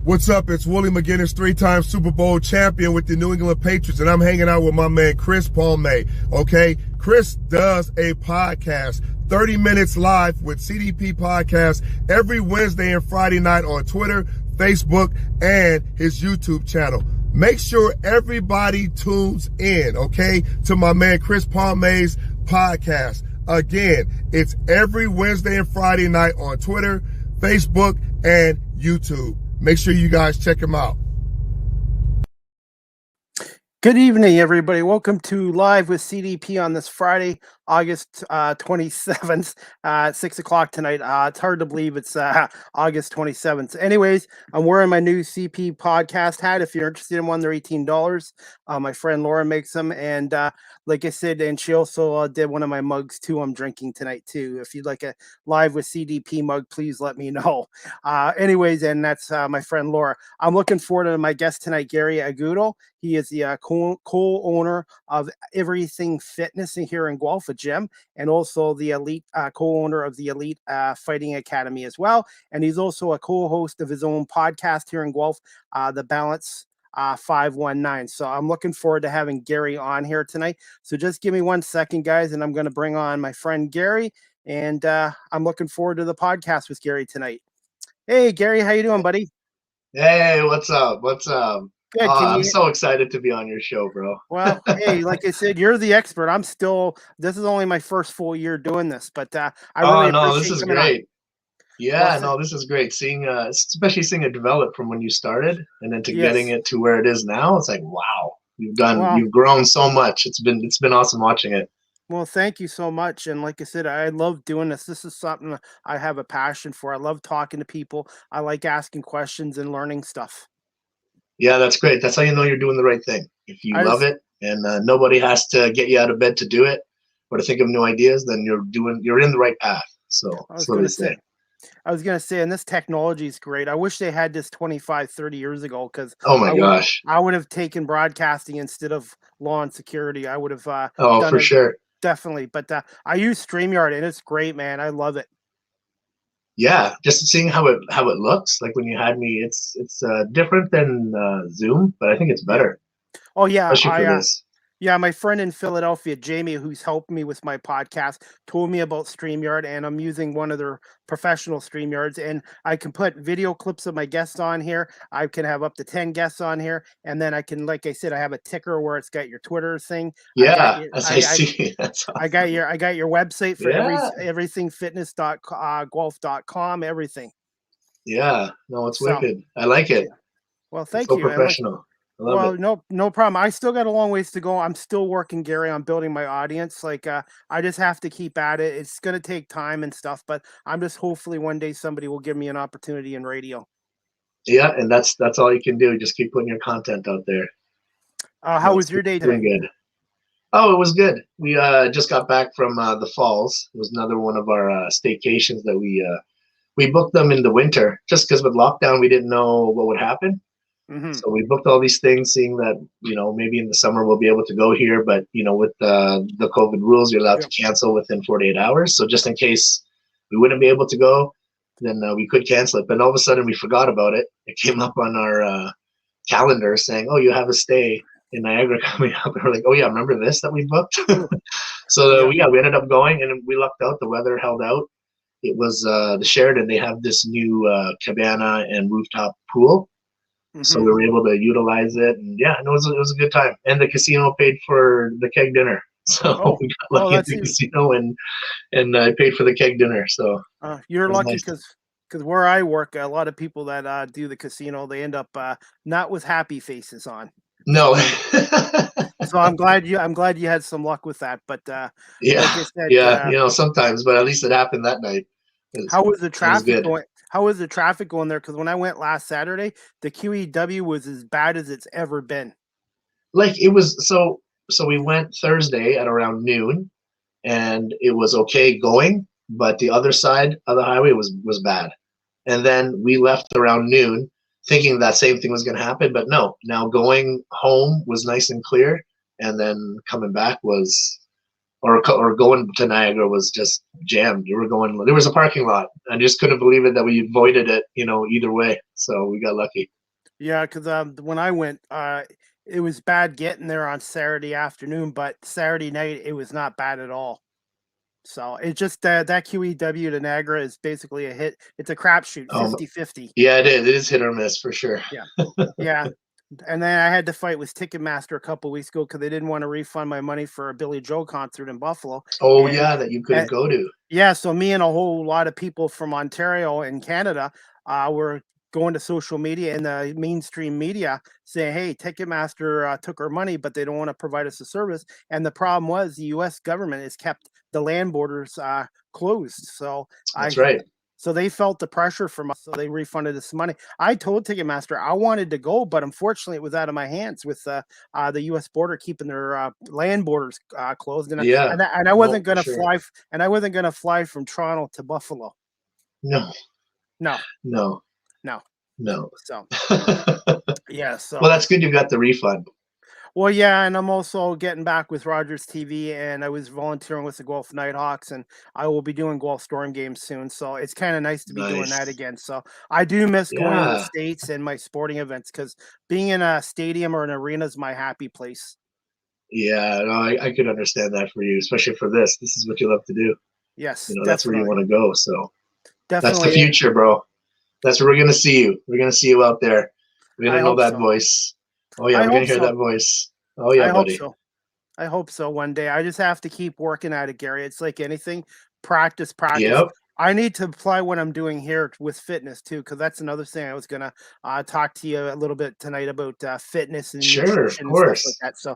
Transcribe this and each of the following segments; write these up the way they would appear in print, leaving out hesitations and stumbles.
What's up? It's Willie McGinnis, three-time Super Bowl champion with the New England Patriots, and I'm hanging out with my man Chris Palme, okay? Chris does a podcast, 30 Minutes Live with CDP Podcast, every Wednesday and Friday night on Twitter, Facebook, and his YouTube channel. Make sure everybody tunes in, okay, to my man Chris Palme's podcast. Again, it's every Wednesday and Friday night on Twitter, Facebook, and YouTube. Make sure you guys check him out. Good evening, everybody. Welcome to Live with CDP on this Friday, August 27th at 6 o'clock tonight. It's hard to believe it's August 27th. Anyways, I'm wearing my new CP podcast hat. If you're interested in one, they're $18. My friend Laura makes them. And like I said, and she also did one of my mugs too. I'm drinking tonight too. If you'd like a Live with CDP mug, please let me know. Anyways, and that's my friend Laura. I'm looking forward to my guest tonight, Gary Aguto. He is the co-owner of Everything Fitness here in Guelph, a gym, and also the Elite co-owner of the Elite Fighting Academy as well. And he's also a co-host of his own podcast here in Guelph, The Balance 519. So I'm looking forward to having Gary on here tonight. So just give me 1 second, guys, and I'm going to bring on my friend Gary. And I'm looking forward to the podcast with Gary tonight. Hey, Gary, how you doing, buddy? Hey, what's up? What's up? Good. I'm so excited to be on your show, bro. Well, hey, like I said, you're the expert. This is only my first full year doing this, but I really appreciate this is coming great. on. Yeah, this is great. Especially seeing it develop from when you started and then to getting it to where it is now. It's like, wow, you've grown so much. It's been awesome watching it. Well, thank you so much. And like I said, I love doing this. This is something I have a passion for. I love talking to people. I like asking questions and learning stuff. Yeah, that's great. That's how you know you're doing the right thing. If you love it and nobody has to get you out of bed to do it or to think of new ideas, then you're in the right path. So that's what they say. I was going to say, and this technology is great. I wish they had this 25, 30 years ago because gosh, I would have taken broadcasting instead of law and security. I would have for sure. Definitely. But I use StreamYard and it's great, man. I love it. Yeah, just seeing how it looks, like when you had me, it's different than Zoom, but I think it's better. Oh yeah, especially for this. Yeah, my friend in Philadelphia, Jamie, who's helped me with my podcast, told me about StreamYard, and I'm using one of their professional StreamYards, and I can put video clips of my guests on here. I can have up to 10 guests on here, and then I can, like I said, I have a ticker where it's got your Twitter thing. Yeah, I see. That's awesome. I got your website for everythingfitness.guelph.com, everything. Yeah, no, it's wicked. I like it. Well, thank you. So professional. Well, no problem. I still got a long ways to go. I'm still working, Gary, on building my audience. Like, I just have to keep at it. It's going to take time and stuff, but I'm just hopefully one day somebody will give me an opportunity in radio. Yeah, and that's all you can do. Just keep putting your content out there. How was your day today? Good. Oh, it was good. We just got back from the Falls. It was another one of our staycations that we booked them in the winter just because with lockdown we didn't know what would happen. Mm-hmm. So we booked all these things, seeing that maybe in the summer we'll be able to go here, but with the COVID rules, you're allowed to cancel within 48 hours. So just in case we wouldn't be able to go, then we could cancel it. But all of a sudden we forgot about it. It came up on our calendar saying, "Oh, you have a stay in Niagara coming up." And we're like, "Oh yeah, remember this that we booked?" So we ended up going, and we lucked out. The weather held out. It was the Sheraton. They have this new cabana and rooftop pool. So we were able to utilize it, and it was a good time. And the casino paid for the keg dinner, so we got lucky at the casino, and I paid for the keg dinner. So you're lucky because where I work, a lot of people that do the casino, they end up not with happy faces on. No. So I'm glad you had some luck with that. But like I said, sometimes, but at least it happened that night. How was the traffic going? How was the traffic going there? Because when I went last Saturday, the QEW was as bad as it's ever been. Like it was so we went Thursday at around noon, and it was okay going, but the other side of the highway was bad. And then we left around noon, thinking that same thing was going to happen, but no. Now going home was nice and clear, and then coming back was or going to Niagara was just jammed. There was a parking lot. I just couldn't believe it that we avoided it, either way. So we got lucky. Yeah, because when I went, it was bad getting there on Saturday afternoon, but Saturday night it was not bad at all. So it's just that QEW to Niagara is basically a hit. It's a crapshoot, 50-50. Yeah, it is. It is hit or miss for sure. Yeah, yeah. And then I had to fight with Ticketmaster a couple weeks ago because they didn't want to refund my money for a Billy Joel concert in Buffalo. Oh, yeah, that you couldn't go to. Yeah, so me and a whole lot of people from Ontario and Canada were going to social media and the mainstream media saying, hey, Ticketmaster took our money, but they don't want to provide us a service. And the problem was the U.S. government has kept the land borders closed. So that's right. So they felt the pressure from us, so they refunded us money. I told Ticketmaster I wanted to go, but unfortunately it was out of my hands with the U.S. border keeping their land borders closed. And I wasn't going to fly, and I wasn't going to fly from Toronto to Buffalo. No. So yeah. So well, that's good. You got the refund. Well, yeah, and I'm also getting back with Rogers TV, and I was volunteering with the Guelph Nighthawks, and I will be doing Guelph Storm games soon. So it's kind of nice to be doing that again. So I do miss going to the States and my sporting events because being in a stadium or an arena is my happy place. Yeah, no, I could understand that for you, especially for this. This is what you love to do. Yes, that's where you want to go. So definitely, that's the future, bro. That's where we're gonna see you. We're gonna see you out there. We're gonna know that voice. Oh yeah, we're gonna hear that voice. Oh yeah, buddy. I hope so one day. I just have to keep working at it, Gary. It's like anything, practice. Yep. I need to apply what I'm doing here with fitness too, because that's another thing I was gonna talk to you a little bit tonight about fitness and nutrition and stuff like that. So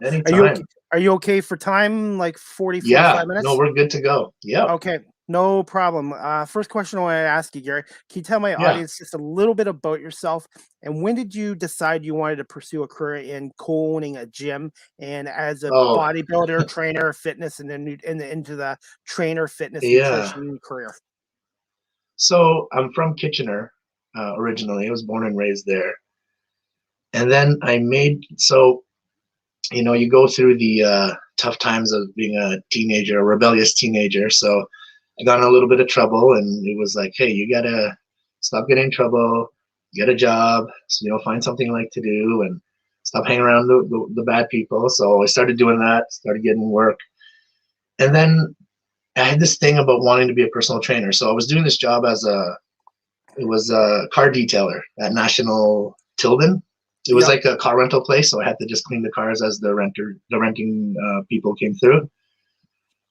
are you okay for time? Like 45 minutes? No, we're good to go. Yeah. Okay. No problem. First question I want to ask you, Gary. Can you tell my audience just a little bit about yourself? And when did you decide you wanted to pursue a career in co-owning a gym and as a bodybuilder, trainer, fitness, and then into the trainer, fitness, nutrition career? So I'm from Kitchener originally. I was born and raised there. And then you go through the tough times of being a teenager, a rebellious teenager. So I got in a little bit of trouble, and it was like, hey, you gotta stop getting in trouble, get a job, find something you like to do, and stop hanging around the bad people. So I started doing that, started getting work. And then I had this thing about wanting to be a personal trainer. So I was doing this job as a car detailer at National Tilden. It was like a car rental place, so I had to just clean the cars as the renting people came through.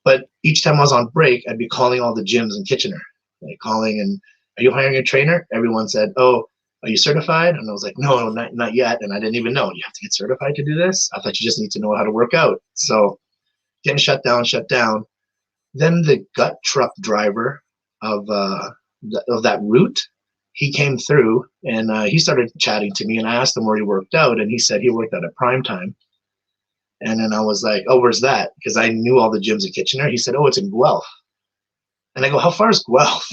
But each time I was on break, I'd be calling all the gyms in Kitchener, like calling and, are you hiring a trainer? Everyone said, oh, are you certified? And I was like, no, not yet. And I didn't even know. You have to get certified to do this? I thought you just need to know how to work out. So getting shut down. Then the gut truck driver of that route, he came through and he started chatting to me, and I asked him where he worked out, and he said he worked out at Prime Time. And then I was like, oh, where's that? Because I knew all the gyms in Kitchener. He said, oh, it's in Guelph. And I go, how far is Guelph?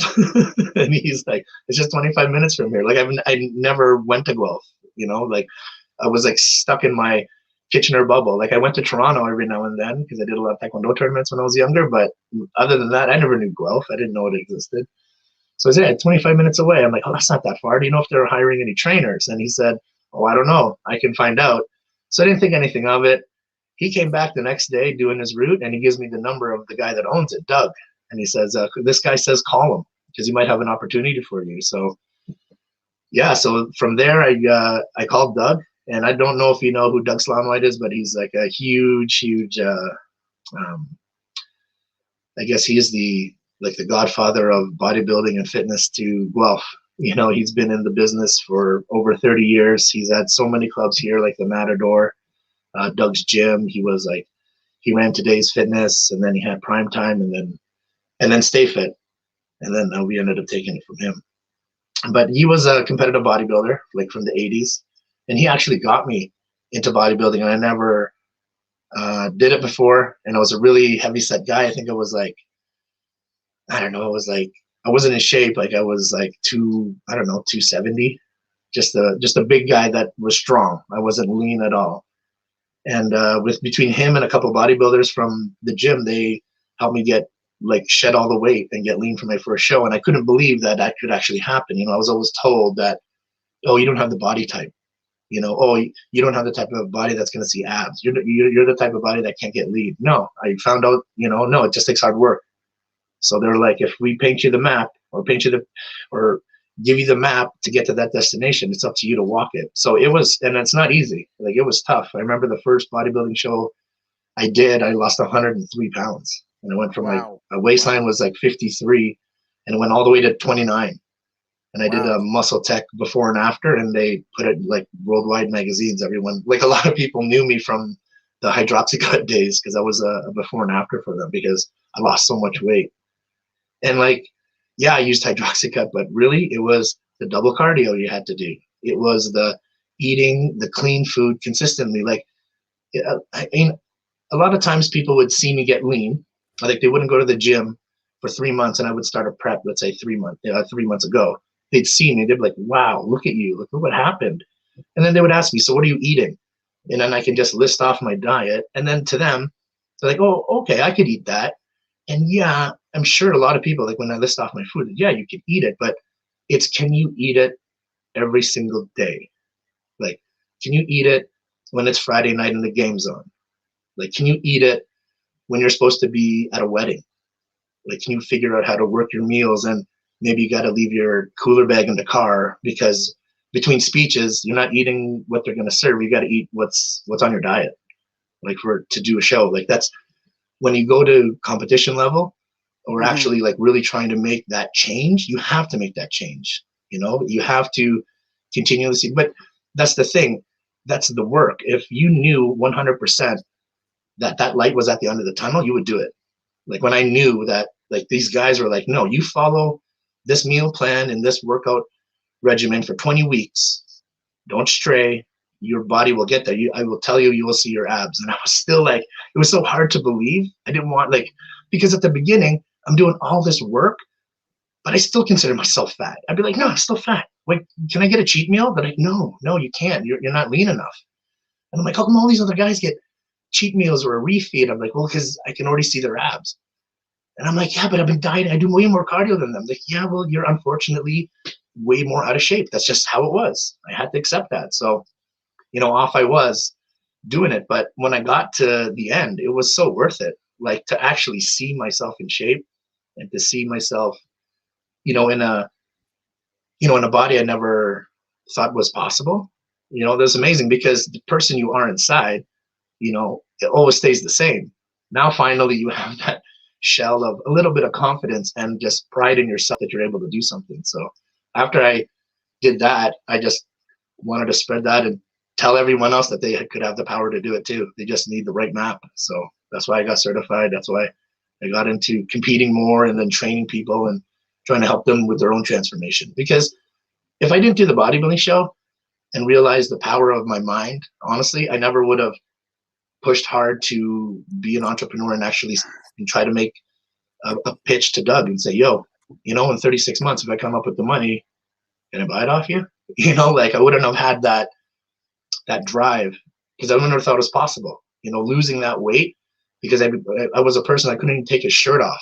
And he's like, it's just 25 minutes from here. Like I never went to Guelph, like I was like stuck in my Kitchener bubble. Like I went to Toronto every now and then because I did a lot of Taekwondo tournaments when I was younger. But other than that, I never knew Guelph. I didn't know it existed. So I said, 25 minutes away. I'm like, oh, that's not that far. Do you know if they're hiring any trainers? And he said, oh, I don't know. I can find out. So I didn't think anything of it. He came back the next day doing his route, and he gives me the number of the guy that owns it, Doug. And he says, this guy says call him because he might have an opportunity for you. So, so from there, I called Doug. And I don't know if you know who Doug Slonwhite is, but he's like a huge, I guess he is the godfather of bodybuilding and fitness to Guelph. He's been in the business for over 30 years. He's had so many clubs here, like the Matador, Doug's Gym. He ran Today's Fitness, and then he had Prime Time, and then Stay Fit. And then we ended up taking it from him. But he was a competitive bodybuilder, like from the 80s. And he actually got me into bodybuilding, and I never did it before. And I was a really heavy set guy. I think I was like, I don't know, I wasn't in shape. Like I was like 270, just a big guy that was strong. I wasn't lean at all. And between him and a couple of bodybuilders from the gym, they helped me get like shed all the weight and get lean for my first show. And I couldn't believe that that could actually happen. You know, I was always told that, oh, you don't have the body type. You know, oh, you don't have the type of body that's going to see abs. You're the type of body that can't get lean. No, I found out, you know, no, it just takes hard work. So they're like, if we paint you the map or or give you the map to get to that destination, it's up to you to walk it. So it was, and it's not easy. Like, it was tough. I remember the first bodybuilding show I did, I lost 103 pounds. And I went from like a waistline was like 53 and it went all the way to 29. And I did a muscle tech before and after, and they put it like worldwide magazines. Everyone, like a lot of people knew me from the hydroxycut days because I was a before and after for them because I lost so much weight. And like, yeah, I used hydroxycut, but really it was the double cardio you had to do. It was the eating the clean food consistently. Like, I mean, a lot of times people would see me get lean. Like, they wouldn't go to the gym for 3 months and I would start a prep, let's say 3 months ago. They'd see me, they'd be like, wow, look at you, look at what happened. And then they would ask me, so what are you eating? And then I can just list off my diet. And then to them, they're like, oh, okay, I could eat that. And yeah, I'm sure a lot of people, like when I list off my food, yeah, you can eat it, but it's, can you eat it every single day? Like, can you eat it when it's Friday night and the game's on? Like, can you eat it when you're supposed to be at a wedding? Like, can you figure out how to work your meals? And maybe you got to leave your cooler bag in the car because between speeches, you're not eating what they're going to serve. You got to eat what's on your diet, like to do a show. Like, that's when you go to competition level or actually like really trying to make that change, you have to make that change. You know, you have to continuously, but that's the thing. That's the work. If you knew 100% that light was at the end of the tunnel, you would do it. Like, when I knew that, like, these guys were like, no, you follow this meal plan and this workout regimen for 20 weeks. Don't stray. Your body will get there. I will tell you, you will see your abs. And I was still like, it was so hard to believe. I didn't want, like, because at the beginning, I'm doing all this work, but I still consider myself fat. I'd be like, no, I'm still fat. Wait, can I get a cheat meal? They're like, no, you can't. You're not lean enough. And I'm like, how come all these other guys get cheat meals or a refeed? I'm like, well, because I can already see their abs. And I'm like, yeah, but I've been dieting. I do way more cardio than them. Like, yeah, well, you're unfortunately way more out of shape. That's just how it was. I had to accept that. So, you know, off I was doing it. But when I got to the end, it was so worth it. Like, to actually see myself in shape and to see myself, you know, in a body I never thought was possible. You know, that's amazing because the person you are inside, you know, it always stays the same. Now, finally, you have that shell of a little bit of confidence and just pride in yourself that you're able to do something. So after I did that, I just wanted to spread that and tell everyone else that they could have the power to do it too. They just need the right map. So that's why I got certified. That's why I got into competing more and then training people and trying to help them with their own transformation. Because if I didn't do the bodybuilding show and realize the power of my mind, honestly, I never would have pushed hard to be an entrepreneur and actually try to make a pitch to Doug and say, yo, you know, in 36 months, if I come up with the money, can I buy it off you? You know, like, I wouldn't have had that drive because I never thought it was possible, you know, losing that weight because I was a person, I couldn't even take his shirt off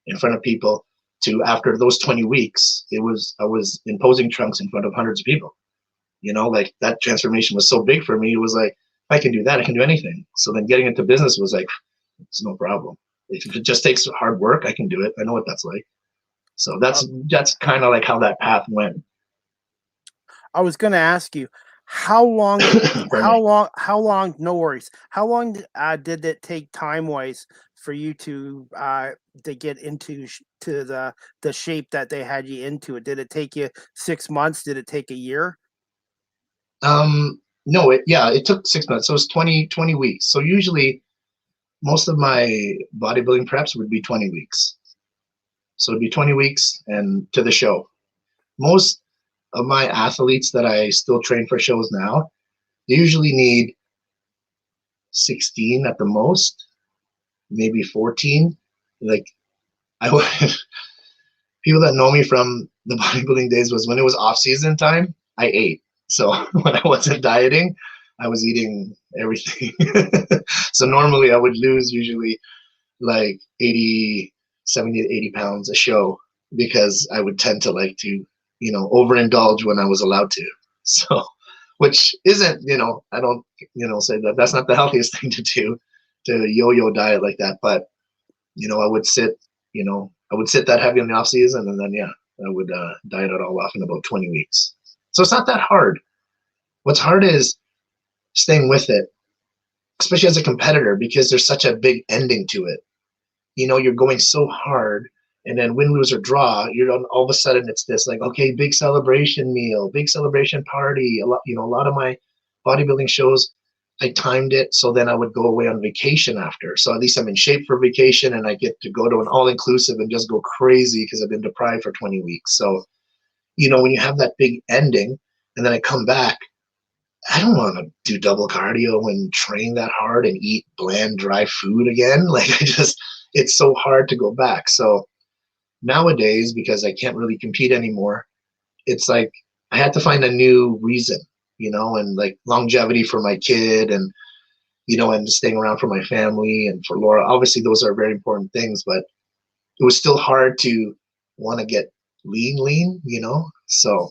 in front of people. To after those 20 weeks, I was in posing trunks in front of hundreds of people. You know, like, that transformation was so big for me. It was like, if I can do that, I can do anything. So then getting into business was like, it's no problem. If it just takes hard work, I can do it. I know what that's like. So that's kind of like how that path went. I was going to ask you, how long, no worries. How long did it take time-wise for you to get into the shape that they had you into it? Did it take you 6 months? Did it take a year? No, it took 6 months. So it was 20 weeks. So usually most of my bodybuilding preps would be 20 weeks. So it'd be 20 weeks and to the show. Most of my athletes that I still train for shows now, they usually need 16 at the most, maybe 14. Like, people that know me from the bodybuilding days was when it was off season time, I ate. So when I wasn't dieting, I was eating everything. So normally I would lose usually like 80, 70 to 80 pounds a show because I would tend to like to, overindulge when I was allowed to. So, which isn't, I don't, say that that's not the healthiest thing to do, to yo-yo diet like that. But, I would sit that heavy in the off season, and then, yeah, I would diet it all off in about 20 weeks. So it's not that hard. What's hard is staying with it, especially as a competitor, because there's such a big ending to it. You're going so hard, and then win, lose, or draw, all of a sudden it's this like, okay, big celebration meal, big celebration party. A lot of my bodybuilding shows, I timed it so then I would go away on vacation after. So at least I'm in shape for vacation, and I get to go to an all-inclusive and just go crazy because I've been deprived for 20 weeks. So, when you have that big ending, and then I come back, I don't want to do double cardio and train that hard and eat bland, dry food again. Like, it's so hard to go back. So nowadays, because I can't really compete anymore, it's like I had to find a new reason, and like longevity for my kid, and, and staying around for my family and for Laura. Obviously, those are very important things, but it was still hard to want to get lean, So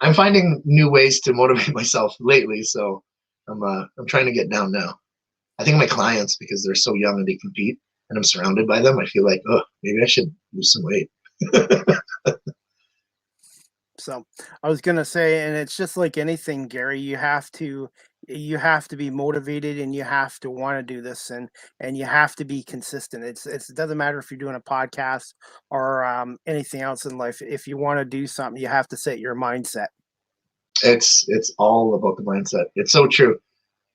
I'm finding new ways to motivate myself lately. So I'm trying to get down now. I think my clients, because they're so young and they compete, and I'm surrounded by them, I feel like, oh, maybe I should lose some weight. So I was going to say, and it's just like anything, Gary, you have to be motivated, and you have to want to do this, and you have to be consistent. It doesn't matter if you're doing a podcast or anything else in life. If you want to do something, you have to set your mindset. It's all about the mindset. It's so true.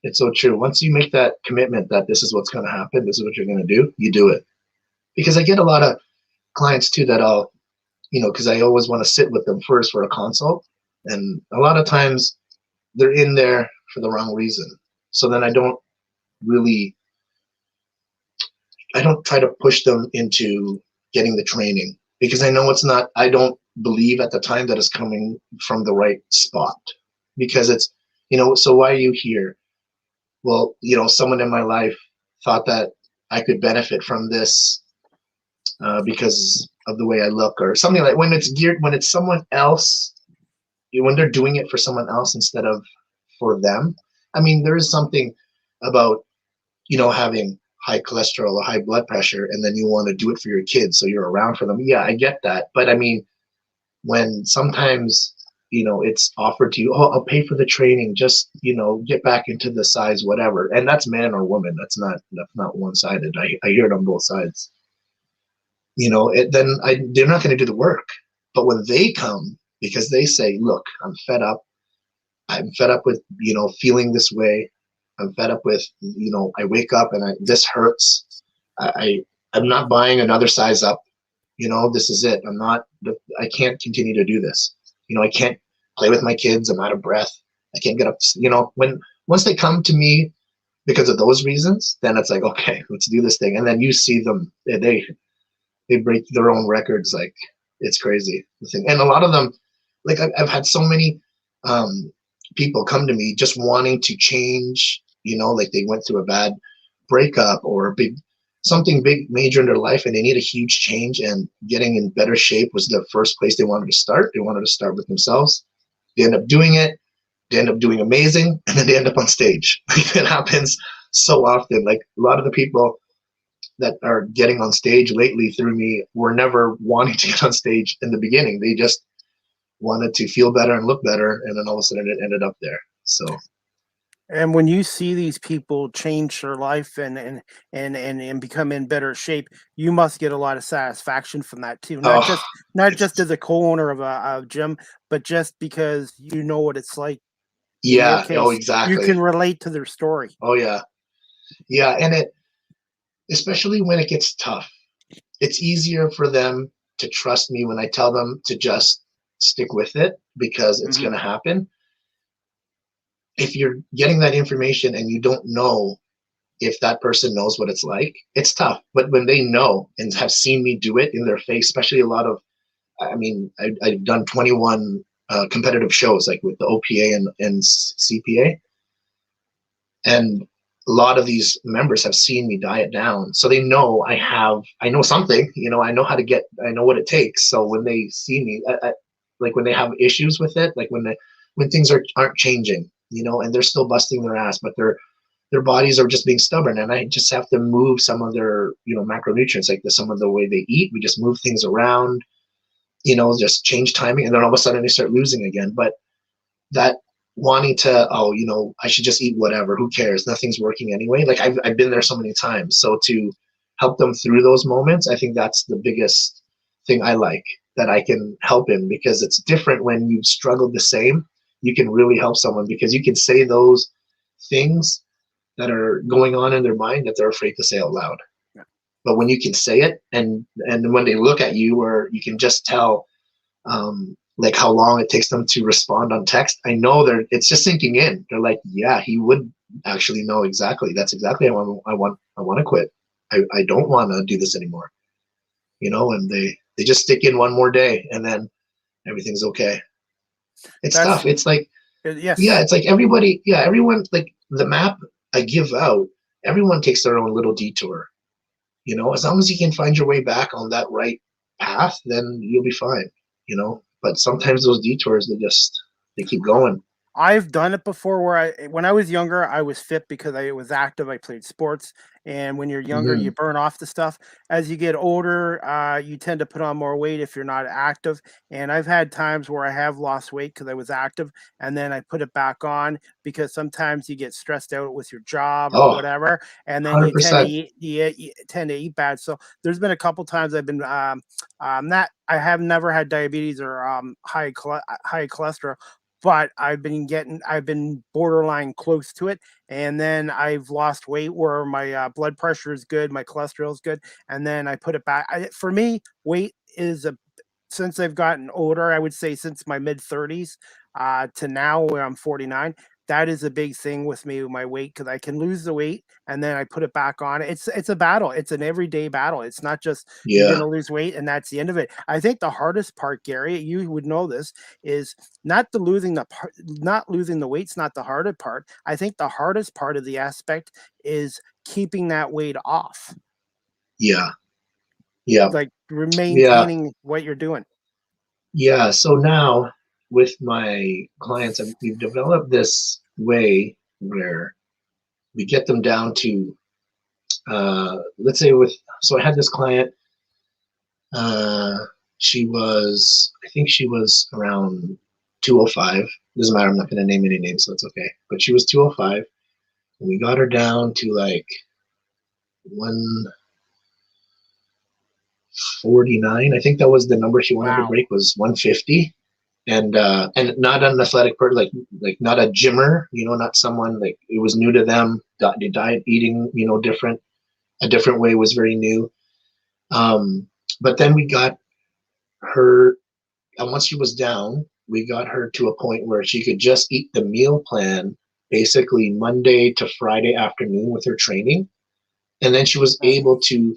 It's so true. Once you make that commitment that this is what's going to happen, this is what you're going to do, you do it. Because I get a lot of clients too that I'll, because I always want to sit with them first for a consult. And a lot of times they're in there for the wrong reason. So then I don't try to push them into getting the training, because I know I don't believe at the time that it's coming from the right spot, because it's, so why are you here? Well, someone in my life thought that I could benefit from this because of the way I look, or something like, when it's someone else, when they're doing it for someone else instead of for them. I mean, there is something about, having high cholesterol or high blood pressure, and then you want to do it for your kids, so you're around for them. Yeah, I get that. But I mean, when sometimes, it's offered to you, oh, I'll pay for the training, just, get back into the size, whatever. And that's man or woman. That's not one-sided. I hear it on both sides. They're not going to do the work. But when they come, because they say, look, I'm fed up with, feeling this way. I'm fed up with, I wake up and this hurts. I'm not buying another size up. This is it. I can't continue to do this. I can't play with my kids. I'm out of breath. I can't get up. Once they come to me because of those reasons, then it's like, okay, let's do this thing. And then you see them, they break their own records. Like, it's crazy. The thing. And a lot of them, like, I've had so many people come to me just wanting to change, like they went through a bad breakup or something big major in their life, and they need a huge change, and getting in better shape was the first place they wanted to start. They wanted to start with themselves. They end up doing it. They end up doing amazing, and then they end up on stage. It happens so often. Like, a lot of the people that are getting on stage lately through me were never wanting to get on stage in the beginning. They just wanted to feel better and look better, and then all of a sudden it ended up there. So. And when you see these people change their life and become in better shape, you must get a lot of satisfaction from that too. Not just as a co-owner of a gym, but just because you know what it's like. Yeah. Case, oh, exactly. You can relate to their story. Oh yeah. Yeah. And especially when it gets tough, it's easier for them to trust me when I tell them to just stick with it, because it's going to happen. If you're getting that information and you don't know if that person knows what it's like, it's tough. But when they know and have seen me do it in their face, especially a lot of, I've done 21 competitive shows, like with the OPA and CPA. And a lot of these members have seen me diet down, so they know I know something, you know, I know what it takes. So when they see me, like when they have issues with it, like when things aren't changing, you know, and they're still busting their ass, but their bodies are just being stubborn, and I just have to move some of their, you know, macronutrients, like some of the way they eat. We just move things around, you know, just change timing, and then all of a sudden they start losing again. But that wanting to, oh, you know, I should just eat whatever, who cares, nothing's working anyway. Like I've been there so many times. So to help them through those moments, I think that's the biggest thing I like that I can help in, because it's different when you've struggled the same. You can really help someone because you can say those things that are going on in their mind that they're afraid to say out loud. Yeah. But when you can say it, and when they look at you, or you can just tell, like how long it takes them to respond on text, I know it's just sinking in. They're like, yeah, he would actually know exactly. That's exactly how I want to quit. I don't want to do this anymore. You know, and they just stick in one more day, and then everything's okay. It's tough. It's like, yes. Yeah, it's like everyone, like the map I give out, everyone takes their own little detour. You know, as long as you can find your way back on that right path, then you'll be fine, you know. But sometimes those detours, they keep going. I've done it before where when I was younger, I was fit because I was active. I played sports. And when you're younger, you burn off the stuff. As you get older, you tend to put on more weight if you're not active. And I've had times where I have lost weight because I was active, and then I put it back on because sometimes you get stressed out with your job or whatever, and then 100%. you tend to eat bad. So there's been a couple times I've been I have never had diabetes or high cholesterol, but I've been borderline close to it. And then I've lost weight where my blood pressure is good, my cholesterol is good. And then I put it back. For me, weight is since I've gotten older, I would say since my mid 30s to now where I'm 49, that is a big thing with me with my weight, because I can lose the weight and then I put it back on. It's a battle. It's an everyday battle. It's not just you're going to lose weight and that's the end of it. I think the hardest part, Gary, you would know this, is not losing the weight's not the hardest part. I think the hardest part of the aspect is keeping that weight off. Yeah. Like maintaining what you're doing. Yeah. So now with my clients, we've developed this way where we get them down to, let's say so I had this client, I think she was around 205. Doesn't matter, I'm not going to name any names, so it's okay. But she was 205, and we got her down to like 149. I think that was the number she wanted to break, was 150. And not an athletic person, like not a gymmer, you know, not someone, like it was new to them. The diet, eating, you know, a different way was very new. But then we got her, and once she was down, we got her to a point where she could just eat the meal plan basically Monday to Friday afternoon with her training. And then she was able to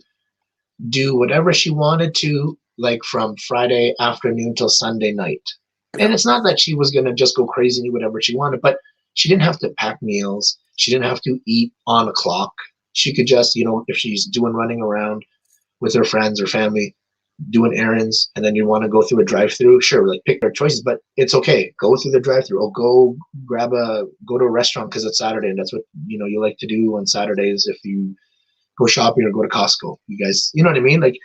do whatever she wanted to, like from Friday afternoon till Sunday night. And it's not that she was going to just go crazy and do whatever she wanted, but she didn't have to pack meals. She didn't have to eat on a clock. She could just, you know, if she's running around with her friends or family, doing errands, and then you want to go through a drive-through, sure, like pick their choices, but it's okay. Go through the drive-through, or go to a restaurant because it's Saturday, and that's what, you know, you like to do on Saturdays if you go shopping or go to Costco. You guys, you know what I mean? Like,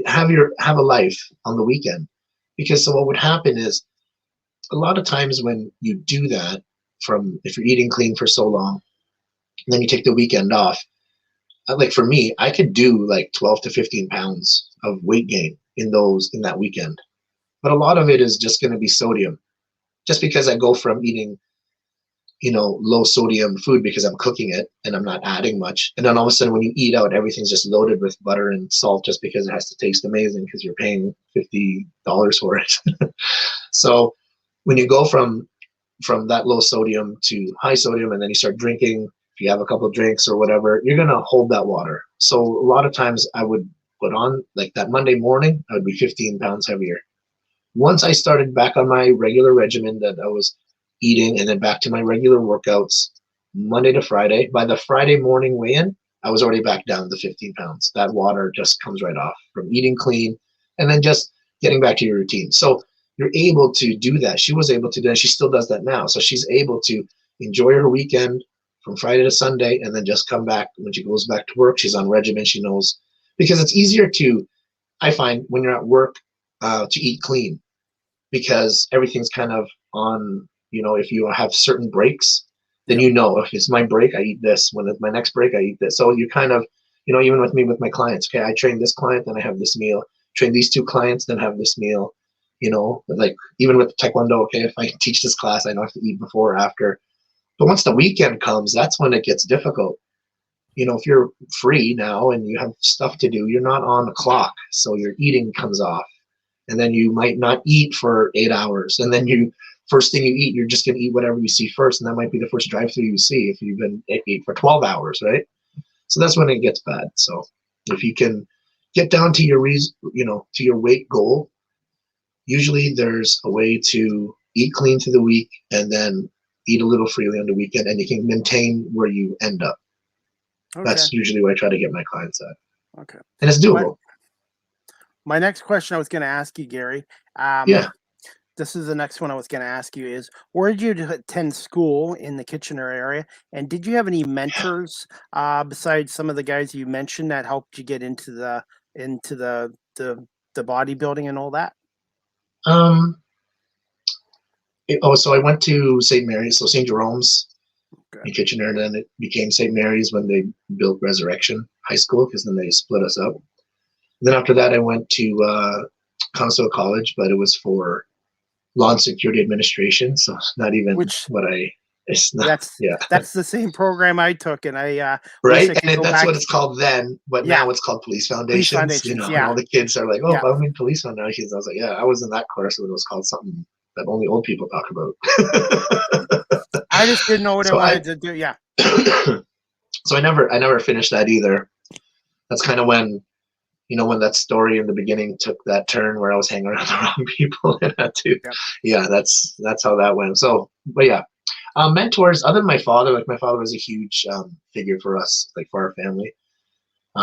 have a life on the weekend. Because so what would happen is, a lot of times when you do that, if you're eating clean for so long, and then you take the weekend off, like for me, I could do like 12 to 15 pounds of weight gain in that weekend. But a lot of it is just going to be sodium, just because I go from eating, you know, low sodium food because I'm cooking it and I'm not adding much. And then all of a sudden when you eat out, everything's just loaded with butter and salt just because it has to taste amazing because you're paying $50 for it. So when you go from that low sodium to high sodium, and then you start drinking, if you have a couple of drinks or whatever, you're going to hold that water. So a lot of times I would put on, like that Monday morning, I would be 15 pounds heavier. Once I started back on my regular regimen that I was eating, and then back to my regular workouts, Monday to Friday. By the Friday morning weigh-in, I was already back down to 15 pounds. That water just comes right off from eating clean and then just getting back to your routine. So you're able to do that. She was able to do that. She still does that now. So she's able to enjoy her weekend from Friday to Sunday and then just come back when she goes back to work. She's on regimen. She knows, because it's easier to, I find, when you're at work, to eat clean, because everything's kind of on, if you have certain breaks, then if it's my break, I eat this. When it's my next break, I eat this. So you kind of, even with me, with my clients, okay, I train this client, then I have this meal. Train these 2 clients, then have this meal. Like even with Taekwondo, okay, if I teach this class, I don't have to eat before or after. But once the weekend comes, that's when it gets difficult. If you're free now and you have stuff to do, you're not on the clock. So your eating comes off. And then you might not eat for 8 hours. And then first thing you eat, you're just going to eat whatever you see first. And that might be the first drive-through you see if you've been eating for 12 hours, right? So that's when it gets bad. So if you can get down to your, to your weight goal, usually there's a way to eat clean through the week and then eat a little freely on the weekend, and you can maintain where you end up. Okay. That's usually where I try to get my clients at. Okay. And it's doable. My next question I was going to ask you, Gary. This is the next one I was going to ask you is, where did you attend school in the Kitchener area? And did you have any mentors besides some of the guys you mentioned that helped you get into the bodybuilding and all that? So I went to St. Mary's, so St. Jerome's in Kitchener, and then it became St. Mary's when they built Resurrection High School, because then they split us up. And then after that, I went to Conestoga College, but it was for Law and Security Administration, so it's not even that's the same program I took, and I right, and that's what it's called then, but now it's called Police Foundations. And all the kids are like, I mean Police Foundations. I was like, I was in that course when it was called something that only old people talk about. I just didn't know what I wanted to do. Yeah. So I never finished that either. That's kind of when, when that story in the beginning took that turn where I was hanging around the wrong people and had to. Yeah, that's how that went. So, but yeah. Mentors, other than my father, like my father was a huge figure for us, like for our family.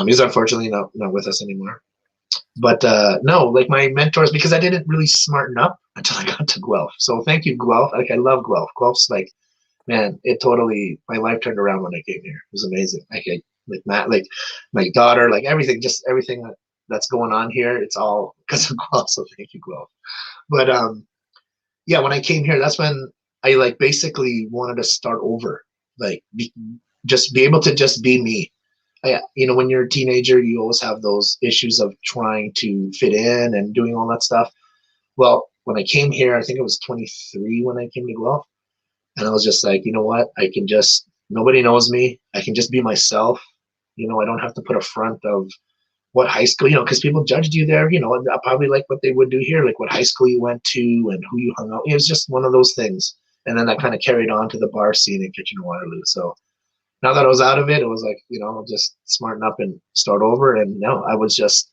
He's unfortunately not with us anymore. But no, like my mentors, because I didn't really smarten up until I got to Guelph. So thank you, Guelph. Like I love Guelph. Guelph's like, man, my life turned around when I came here. It was amazing. Like Matt, like my daughter, like everything that's going on here, it's all because of Guelph. So thank you, Guelph. But yeah, when I came here, that's when I like basically wanted to start over, like just be able to just be me. When you're a teenager, you always have those issues of trying to fit in and doing all that stuff. Well, when I came here, I think I was 23 when I came to Guelph, and I was just like, you know what? Nobody knows me. I can just be myself. I don't have to put a front of what high school, because people judged you there, probably like what they would do here, like what high school you went to and who you hung out. It was just one of those things. And then that kind of carried on to the bar scene in Kitchener-Waterloo. So now that I was out of it, it was like, I'll just smarten up and start over. And no, I was just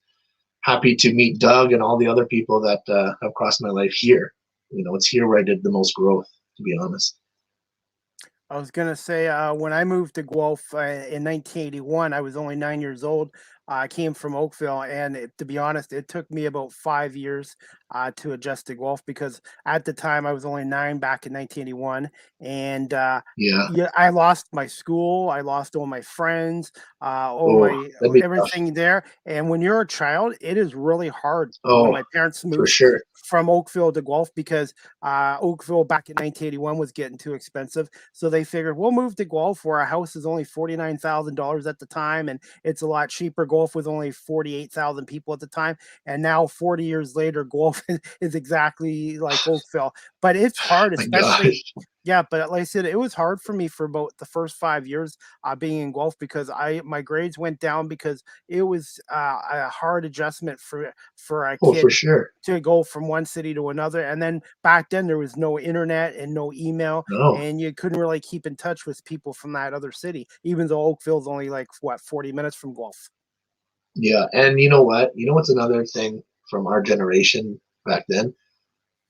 happy to meet Doug and all the other people that have crossed my life here. It's here where I did the most growth, to be honest. I was going to say, when I moved to Guelph in 1981, I was only 9 years old. I came from Oakville, and to be honest, it took me about 5 years to adjust to Guelph, because at the time I was only 9 back in 1981, and I lost my school, I lost all my friends, everything tough there. And when you're a child, it is really hard. When my parents moved from Oakville to Guelph, because Oakville back in 1981 was getting too expensive, so they figured we'll move to Guelph, where our house is only $49,000 at the time, and it's a lot cheaper. Guelph was only 48,000 people at the time, and now 40 years later, Guelph is exactly like Oakville. But it's hard, especially but like I said, it was hard for me for about the first 5 years being in Guelph, because my grades went down, because it was a hard adjustment for a kid to go from one city to another. And then back then there was no internet and no email, and you couldn't really keep in touch with people from that other city, even though Oakville's only like 40 minutes from Guelph. Yeah, and you know what? What's another thing from our generation back then?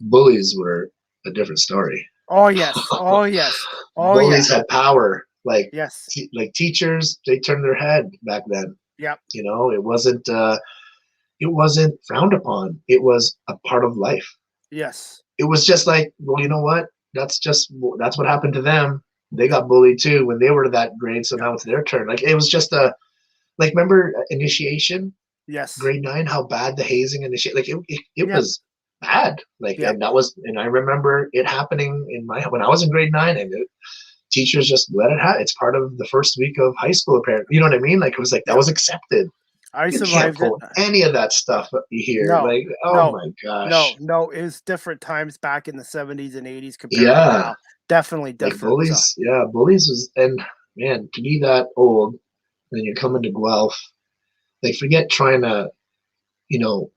Bullies were a different story. Oh yes. Oh yes. Oh Bullies had power. Like, Yes. like teachers, they turned their head back then. Yep. You know, it wasn't frowned upon. It was a part of life. Yes. It was just like, well, you know what? That's what happened to them. They got bullied too when they were that grade, so now it's their turn. Like, it was just remember initiation, Yes. grade 9, how bad the hazing initiation, like it Yep. was bad. Like, Yep. and I remember it happening when I was in grade 9, and teachers just let it happen. It's part of the first week of high school, apparently. You know what I mean? Like, it was like that was accepted. I You can't survived it. pull any of that stuff here. No, Like, oh no, my gosh. no. It's different times back in the 70s and 80s compared to Yeah. now. Definitely Like different. bullies. Yeah, bullies was, and man, to be that old, and you're coming to Guelph, like, forget trying to, you know,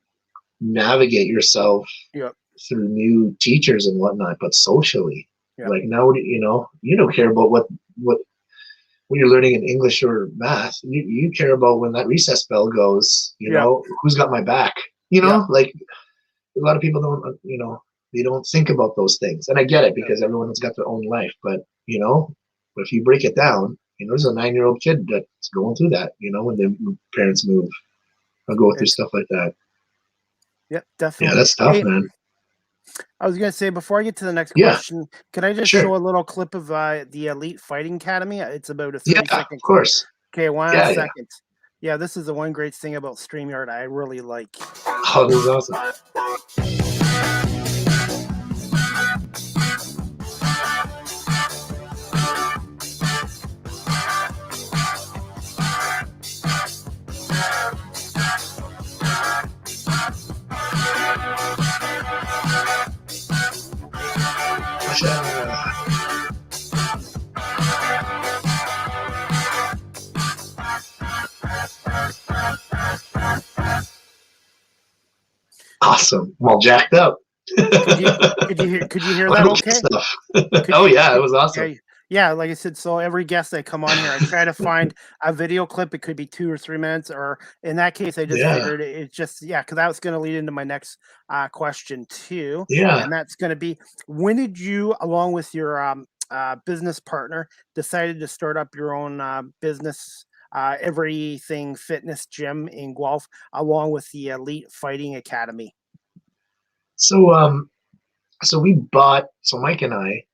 navigate yourself Yep. through new teachers and whatnot, but socially, Yep. like, now, you know, you don't care about what when you're learning in English or math. You care about when that recess bell goes, you Yep. know, who's got my back, you know. Yep. Like, a lot of people don't, you know, they don't think about those things, and I get it because everyone's got their own life, but, you know, if you break it down, you know, there's a 9-year-old kid that's going through that, you know, when their parents move or go through stuff like that. Yep, Yeah, definitely. that's tough, Hey, man. I was gonna say, before I get to the next Yeah, question, can I just sure. show a little clip of the Elite Fighting Academy? It's about a Yeah, 30-second of clip. course. Okay, one Yeah, second. Yeah, this is the one great thing about StreamYard I really like. Oh, this is awesome. Awesome. I'm all jacked up. Could you hear that okay? Stuff. Could Yeah, it was awesome. Yeah, like I said, so every guest I come on here, I try to find a video clip. It could be 2 or 3 minutes, or in that case, I just figured it's just, because that was going to lead into my next question too. Yeah. And that's going to be, when did you, along with your business partner, decided to start up your own business, Everything Fitness Gym in Guelph, along with the Elite Fighting Academy? So Mike and I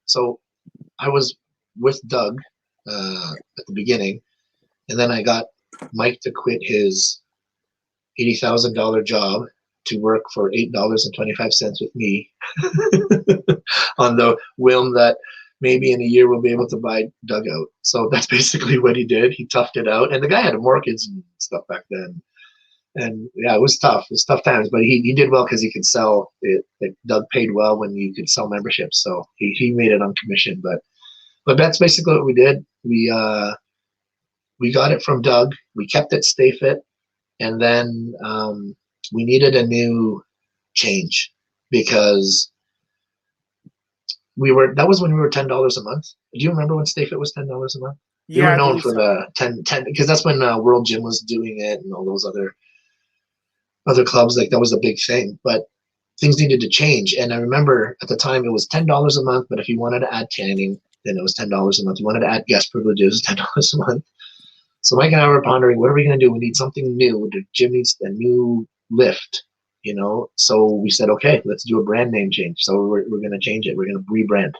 was with Doug at the beginning, and then I got Mike to quit his $80,000 job to work for $8.25 with me on the whim that maybe in a year we'll be able to buy Doug out. So that's basically what he did. He toughed it out, and the guy had a mortgage and stuff back then. And yeah, it was tough. It was tough times, but he did well because he could sell it. Like, Doug paid well when you could sell memberships, so he made it on commission. But that's basically what we did. We got it from Doug. We kept it Stay Fit, and then we needed a new change because that was when we were $10 a month. Do you remember when Stay Fit was $10 a month? Yeah, you were I known believe for so. the 10 because that's when World Gym was doing it and all those other clubs. Like, that was a big thing, but things needed to change. And I remember at the time it was $10 a month, but if you wanted to add tanning, then it was $10 a month. You wanted to add guest privileges, $10 a month. So Mike and I were pondering, what are we going to do? We need something new. The gym needs a new lift, you know? So we said, okay, let's do a brand name change. So we're going to change it. We're going to rebrand.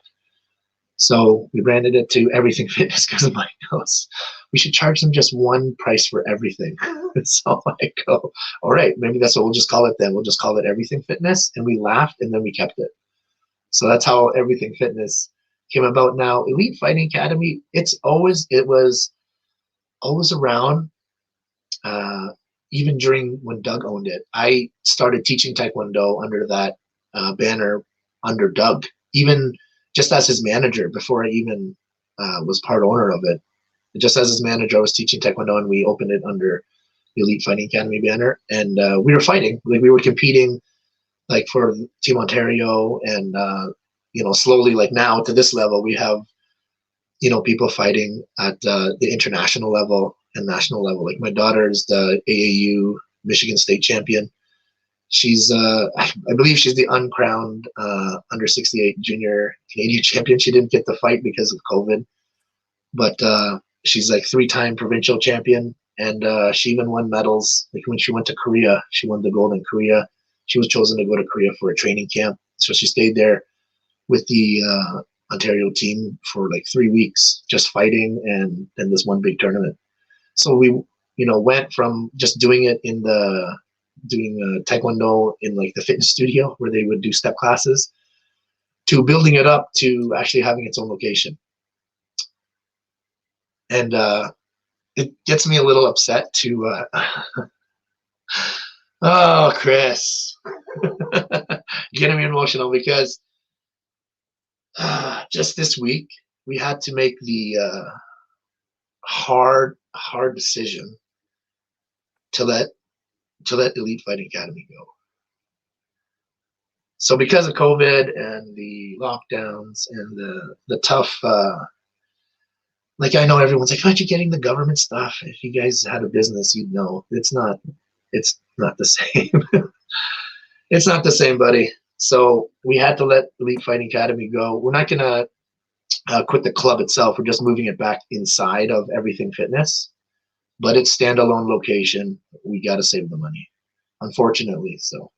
So we branded it to Everything Fitness because Mike knows we should charge them just one price for everything. So I go, all right, maybe that's what we'll just call it then. We'll just call it Everything Fitness. And we laughed, and then we kept it. So that's how Everything Fitness came about. Now, Elite Fighting Academy, it was always around, even during when Doug owned it. I started teaching Taekwondo under that banner under Doug, even just as his manager before I even was part owner of it. Just as his manager, I was teaching Taekwondo, and we opened it under the Elite Fighting Academy banner. And we were fighting. Like, we were competing, like, for Team Ontario, and slowly, like, now to this level, we have people fighting at the international level and national level. Like, my daughter is the AAU Michigan State champion. She's I believe she's the uncrowned under 68 junior Canadian champion. She didn't get the fight because of COVID, but she's like 3-time provincial champion, and she even won medals. Like when she went to Korea, she won the gold in Korea. She was chosen to go to Korea for a training camp, so she stayed there with the Ontario team for like 3 weeks, just fighting, and then this one big tournament. So we, went from just doing it in doing taekwondo in like the fitness studio where they would do step classes, to building it up to actually having its own location. And it gets me a little upset to, oh, Chris, getting me emotional because just this week we had to make the hard decision to let Elite Fighting Academy go. So because of COVID and the lockdowns and the tough, like I know everyone's like, aren't you getting the government stuff? If you guys had a business, you'd know. It's not the same. It's not the same, buddy. So we had to let Elite Fighting Academy go. We're not gonna quit the club itself. We're just moving it back inside of Everything Fitness, but it's standalone location. We got to save the money, unfortunately. So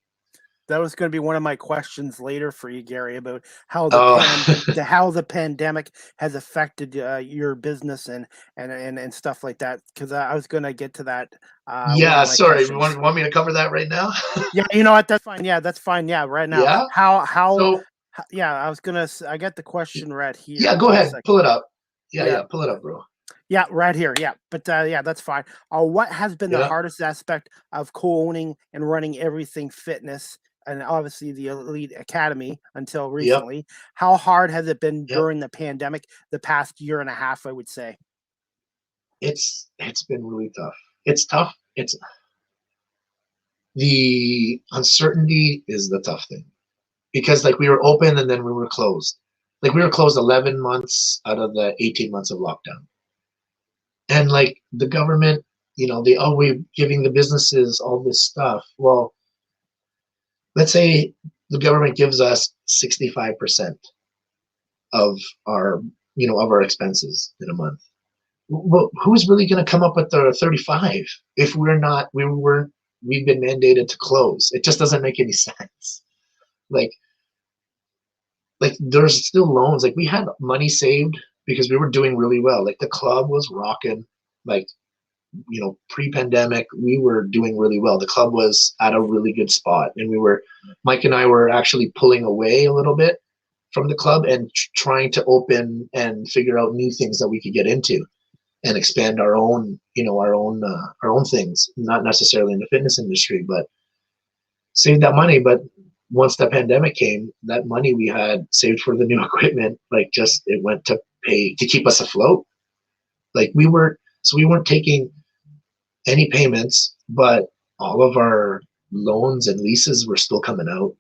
that was going to be one of my questions later for you, Gary, about how the pandemic has affected your business and stuff like that. Because I was going to get to that. Yeah, sorry. You want me to cover that right now? Yeah, you know what? That's fine. Yeah, that's fine. Yeah, right now. Yeah. Yeah, I got the question right here. Yeah, go ahead. Pull it up. Yeah, pull it up, bro. Yeah, right here. Yeah, but yeah, that's fine. What has been the hardest aspect of co-owning and running Everything Fitness, and obviously the Elite Academy until recently? Yep. How hard has it been during the pandemic, the past year and a half, I would say? It's been really tough. It's tough. It's the uncertainty is the tough thing, because like we were open and then we were closed. Like we were closed 11 months out of the 18 months of lockdown. And like the government, we're giving the businesses all this stuff. Well, let's say the government gives us 65% of our, of our expenses in a month. Well, who's really going to come up with the 35 if we've been mandated to close? It just doesn't make any sense. Like there's still loans. Like we had money saved because we were doing really well. Like the club was rocking. Like, pre-pandemic, we were doing really well. The club was at a really good spot, and Mike and I were actually pulling away a little bit from the club and trying to open and figure out new things that we could get into and expand our own, our own things, not necessarily in the fitness industry, but save that money. But once the pandemic came, that money we had saved for the new equipment, it went to pay to keep us afloat. Like we weren't taking any payments, but all of our loans and leases were still coming out.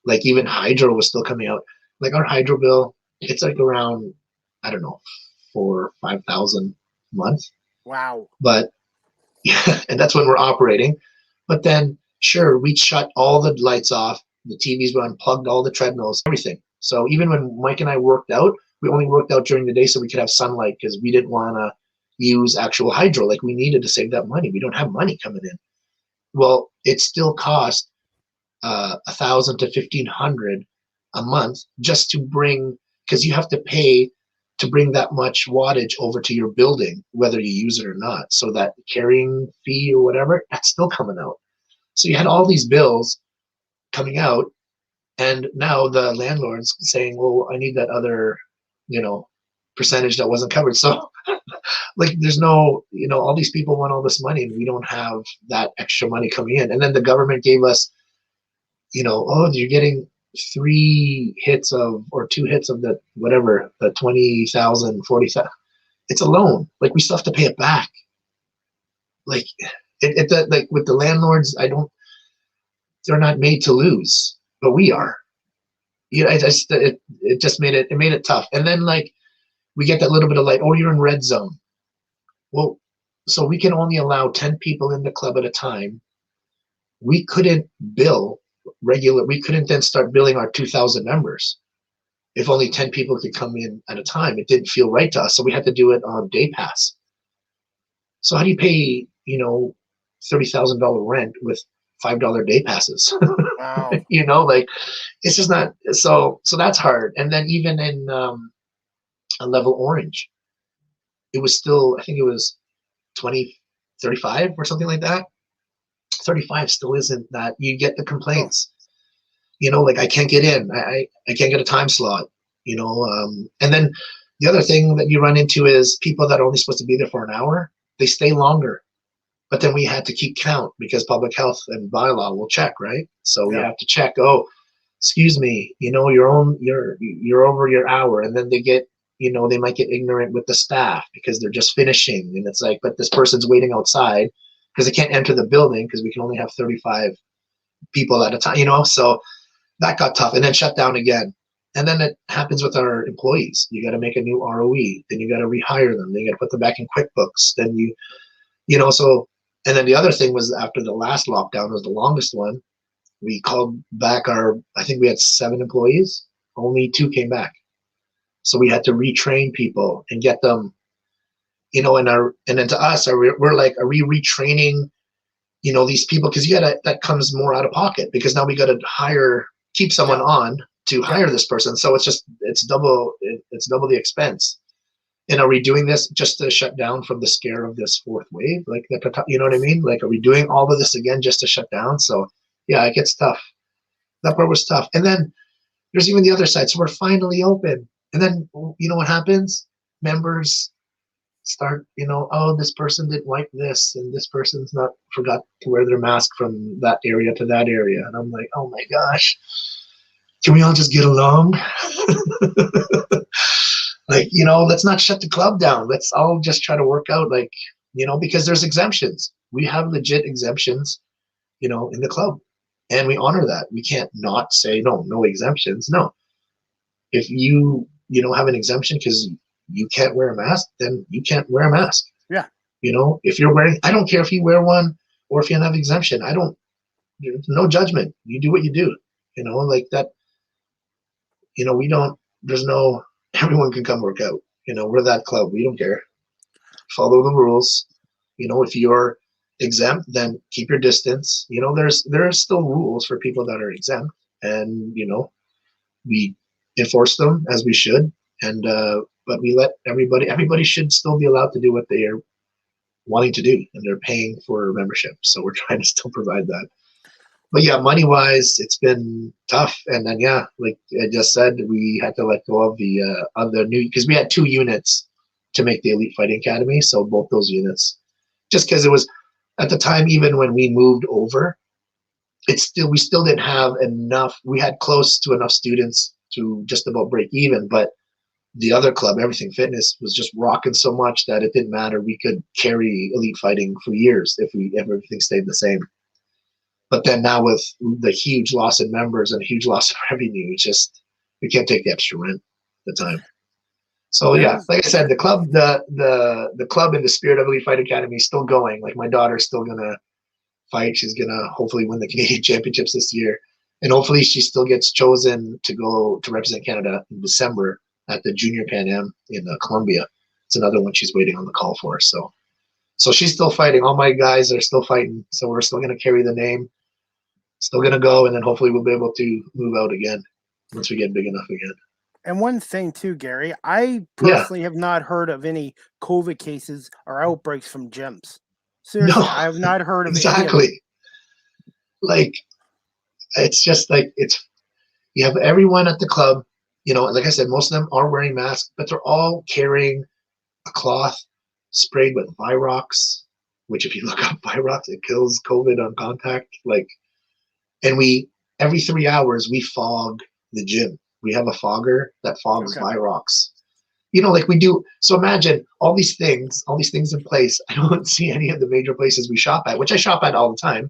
Like even hydro was still coming out. Like our hydro bill, it's like around, I don't know, $4,000 or $5,000 a month. Wow. But yeah, and that's when we're operating. But then sure, we'd shut all the lights off, the TVs were unplugged, all the treadmills, everything. So even when Mike and I worked out, we only worked out during the day so we could have sunlight, because we didn't want to use actual hydro. Like we needed to save that money. We don't have money coming in. Well, it still cost $1,000 to $1,500 a month just to bring, because you have to pay to bring that much wattage over to your building, whether you use it or not. So that carrying fee or whatever, that's still coming out. So you had all these bills coming out, and now the landlord's saying, well, I need that other, percentage that wasn't covered. So like there's no, all these people want all this money and we don't have that extra money coming in. And then the government gave us, oh, you're getting 2 hits of the whatever, the 20,000, 40,000. It's a loan. Like we still have to pay it back. Like like with the landlords, they're not made to lose, but we are. It just made it tough. And then like we get that little bit of light. Oh, you're in red zone. Well, so we can only allow 10 people in the club at a time. We couldn't bill regular. We couldn't then start billing our 2,000 members. if only 10 people could come in at a time, it didn't feel right to us. So we had to do it on day pass. So how do you pay, you know, $30,000 rent with $5 day passes? Wow. You know, like it's just not, so that's hard. And then even in a level orange, it was still, I think it was 20, 35 or something like that. 35 still isn't that, you get the complaints. You know, like I can't get in, I can't get a time slot, you know. And then the other thing that you run into is people that are only supposed to be there for an hour, they stay longer. But then we had to keep count because public health and bylaw will check, right? So we have to check, oh, excuse me, you know, you're over your hour. And then they get, you know, they might get ignorant with the staff because they're just finishing. And it's like, but this person's waiting outside because they can't enter the building because we can only have 35 people at a time, you know. So that got tough, and then shut down again. And then it happens with our employees. You got to make a new ROE, then you got to rehire them, then you got to put them back in QuickBooks, then you know, so. And then the other thing was, after the last lockdown was the longest one, we called back I think we had 7 employees, only 2 came back. So we had to retrain people and get them, you know, and then to us, we're like, are we retraining, you know, these people? Because that comes more out of pocket, because now we got to keep someone on to hire this person. So it's double the expense. And are we doing this just to shut down from the scare of this 4th wave? Like, you know what I mean? Like, are we doing all of this again just to shut down? So yeah, it gets tough. That part was tough. And then there's even the other side. So we're finally open. And then, you know what happens? Members start, you know, oh, this person didn't like this, and this person's forgot to wear their mask from that area to that area. And I'm like, oh my gosh, can we all just get along? Like, you know, let's not shut the club down. Let's all just try to work out, like, you know, because there's exemptions. We have legit exemptions, you know, in the club, and we honor that. We can't not say no exemptions. No, if you know, have an exemption because you can't wear a mask, then you can't wear a mask. Yeah. You know, if you're wearing, I don't care if you wear one or if you have exemption. No judgment. You do what you do. You know, like that. You know, everyone can come work out. You know, we're that club. We don't care. Follow the rules. You know, if you're exempt, then keep your distance. You know, there are still rules for people that are exempt, and you know, we enforce them as we should. And but we let everybody should still be allowed to do what they are wanting to do, and they're paying for membership. So we're trying to still provide that. But yeah, money wise, it's been tough. And then yeah, like I just said, we had to let go of the new, because we had 2 units to make the Elite Fighting Academy. So both those units, just because it was at the time, even when we moved over, we still didn't have enough. We had close to enough students to just about break even, but the other club, Everything Fitness, was just rocking so much that it didn't matter. We could carry Elite Fighting for years if everything stayed the same. But then now with the huge loss in members and a huge loss in revenue, it's just, we can't take the extra rent at the time. So yeah, like I said, the club, the club in the spirit of Elite Fight Academy is still going. Like, my daughter's still gonna fight. She's gonna hopefully win the Canadian Championships this year, and hopefully she still gets chosen to go to represent Canada in December at the Junior Pan Am in Colombia. It's another one she's waiting on the call for. So she's still fighting. All my guys are still fighting. So we're still gonna carry the name. Still gonna go, and then hopefully we'll be able to move out again once we get big enough again. And one thing too, Gary, I personally have not heard of any COVID cases or outbreaks from gyms. Seriously, No, I have not heard of exactly. Like, it's just like, you have everyone at the club, you know, like I said, most of them are wearing masks, but they're all carrying a cloth sprayed with Virox, which if you look up Virox, it kills COVID on contact. Like, and every 3 hours we fog the gym. We have a fogger that fogs Virox. You know, like we do. So imagine all these things in place. I don't see any of the major places we shop at, which I shop at all the time.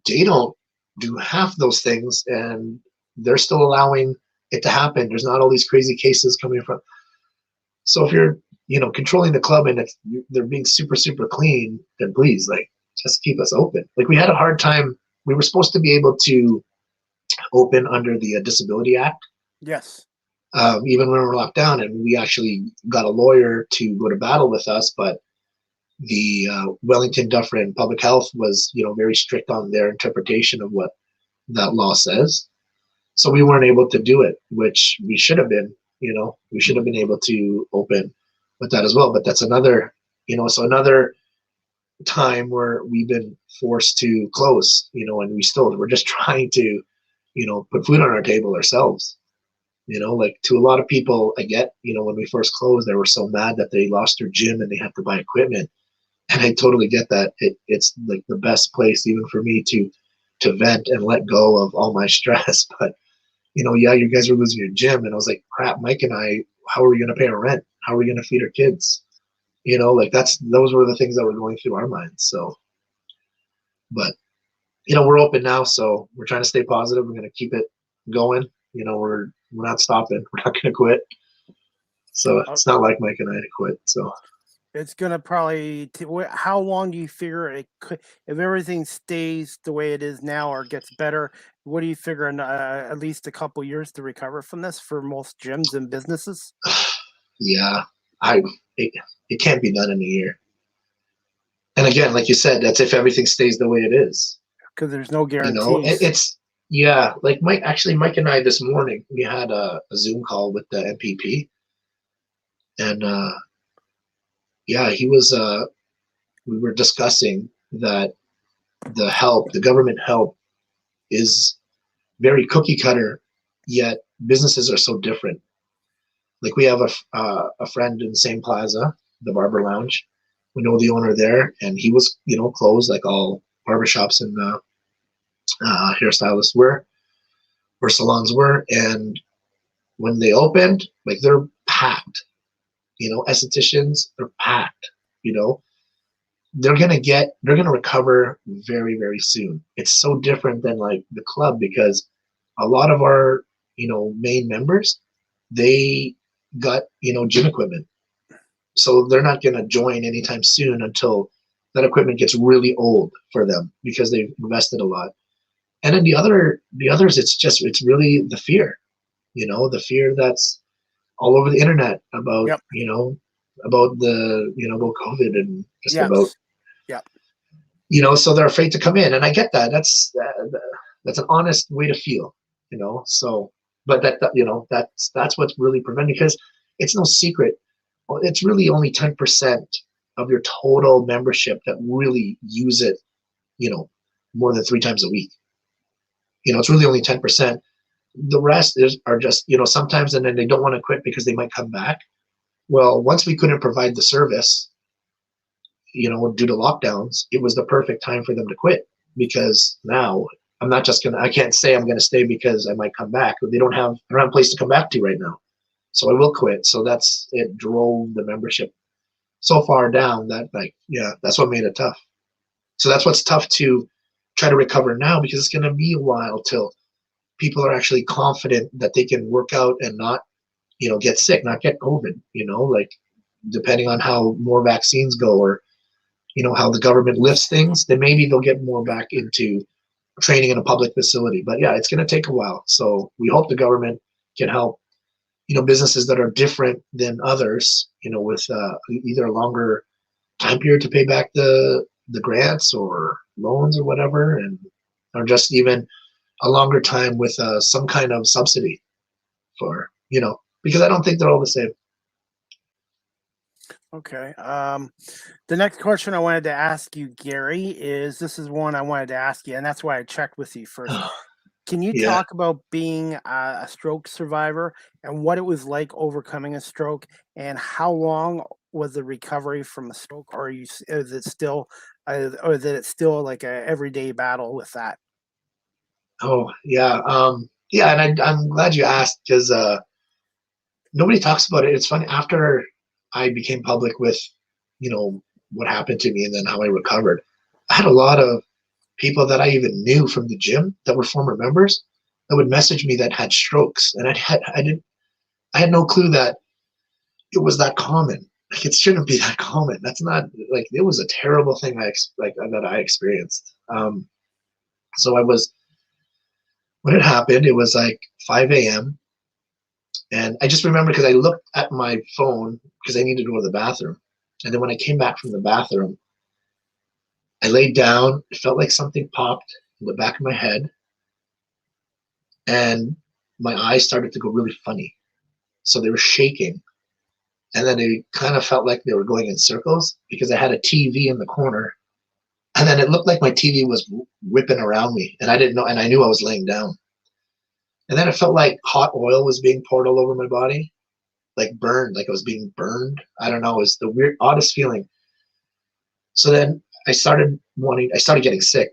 They don't do half those things, and they're still allowing it to happen. There's not all these crazy cases coming from. So if you're, you know, controlling the club and they're being super, super clean, then please, like, just keep us open. Like, we had a hard time. We were supposed to be able to open under the Disability Act. Yes. even when we were locked down, and we actually got a lawyer to go to battle with us, but the Wellington Dufferin Public Health was, very strict on their interpretation of what that law says. So we weren't able to do it, which we should have been. We should have been able to open with that as well. But that's another, so another time where we've been forced to close, and we're just trying to, put food on our table ourselves. Like to a lot of people, I get, when we first closed, they were so mad that they lost their gym and they had to buy equipment. And I totally get that. It's like the best place even for me to vent and let go of all my stress. But, yeah, you guys were losing your gym. And I was like, crap, Mike and I, how are we going to pay our rent? How are we going to feed our kids? Like those were the things that were going through our minds. So, but, we're open now. So we're trying to stay positive. We're going to keep it going. We're not stopping. We're not going to quit. So it's not like Mike and I to quit. So it's going to probably, how long do you figure it could, if everything stays the way it is now or gets better, what do you figure in at least a couple years to recover from this for most gyms and businesses? Yeah, it can't be done in a year. And again, like you said, that's if everything stays the way it is. Because there's no guarantees. It's yeah, like Mike and I this morning, we had a Zoom call with the MPP. And yeah, he was we were discussing that the government help is very cookie cutter, yet businesses are so different. Like we have a friend in the same plaza, the Barber Lounge. We know the owner there, and he was, closed like all barbershops and hairstylists were, or salons were. And when they opened, like they're packed. Estheticians are packed. They're gonna recover very, very soon. It's so different than like the club because a lot of our, main members, they got, gym equipment. So they're not gonna join anytime soon until that equipment gets really old for them because they've invested a lot. And then the others, it's really the fear, the fear that's all over the internet about, Yep. About the, about COVID and just Yes. about, yeah. So they're afraid to come in. And I get that. That's an honest way to feel, so, but that's what's really preventing, because it's no secret. It's really only 10% of your total membership that really use it, more than 3 times a week. It's really only 10%. The rest are just, sometimes, and then they don't want to quit because they might come back. Well, once we couldn't provide the service, due to lockdowns, it was the perfect time for them to quit, because now I can't say I'm going to stay because I might come back. I don't have a place to come back to right now. So I will quit. So it drove the membership so far down that that's what made it tough. So that's what's tough to try to recover now, because it's going to be a while till people are actually confident that they can work out and not, get sick, not get COVID, like depending on how more vaccines go, or, how the government lifts things, then maybe they'll get more back into training in a public facility. But yeah, it's going to take a while. So we hope the government can help, businesses that are different than others, with either a longer time period to pay back the grants or loans or whatever, or just even a longer time with some kind of subsidy for, because I don't think they're all the same. Okay. The next question I wanted to ask you, Gary, this is one I wanted to ask you, and that's why I checked with you first. Can you talk about being a stroke survivor and what it was like overcoming a stroke, and how long was the recovery from a stroke, or is it still like a everyday battle with that? Oh yeah. Yeah. And I'm glad you asked, because nobody talks about it. It's funny, after I became public with, what happened to me and then how I recovered, I had a lot of people that I even knew from the gym that were former members that would message me that had strokes. And I had no clue that it was that common. Like, it shouldn't be that common. That's not, like, it was a terrible thing that I experienced. So when it happened, it was like 5 a.m. And I just remember because I looked at my phone because I needed to go to the bathroom. And then when I came back from the bathroom, I laid down. It felt like something popped in the back of my head. And my eyes started to go really funny. So they were shaking. And then they kind of felt like they were going in circles because I had a TV in the corner. And then it looked like my TV was whipping around me. And I didn't know. And I knew I was laying down. And then it felt like hot oil was being poured all over my body, like burned, like I was being burned. I don't know. It was the oddest feeling. So then I started getting sick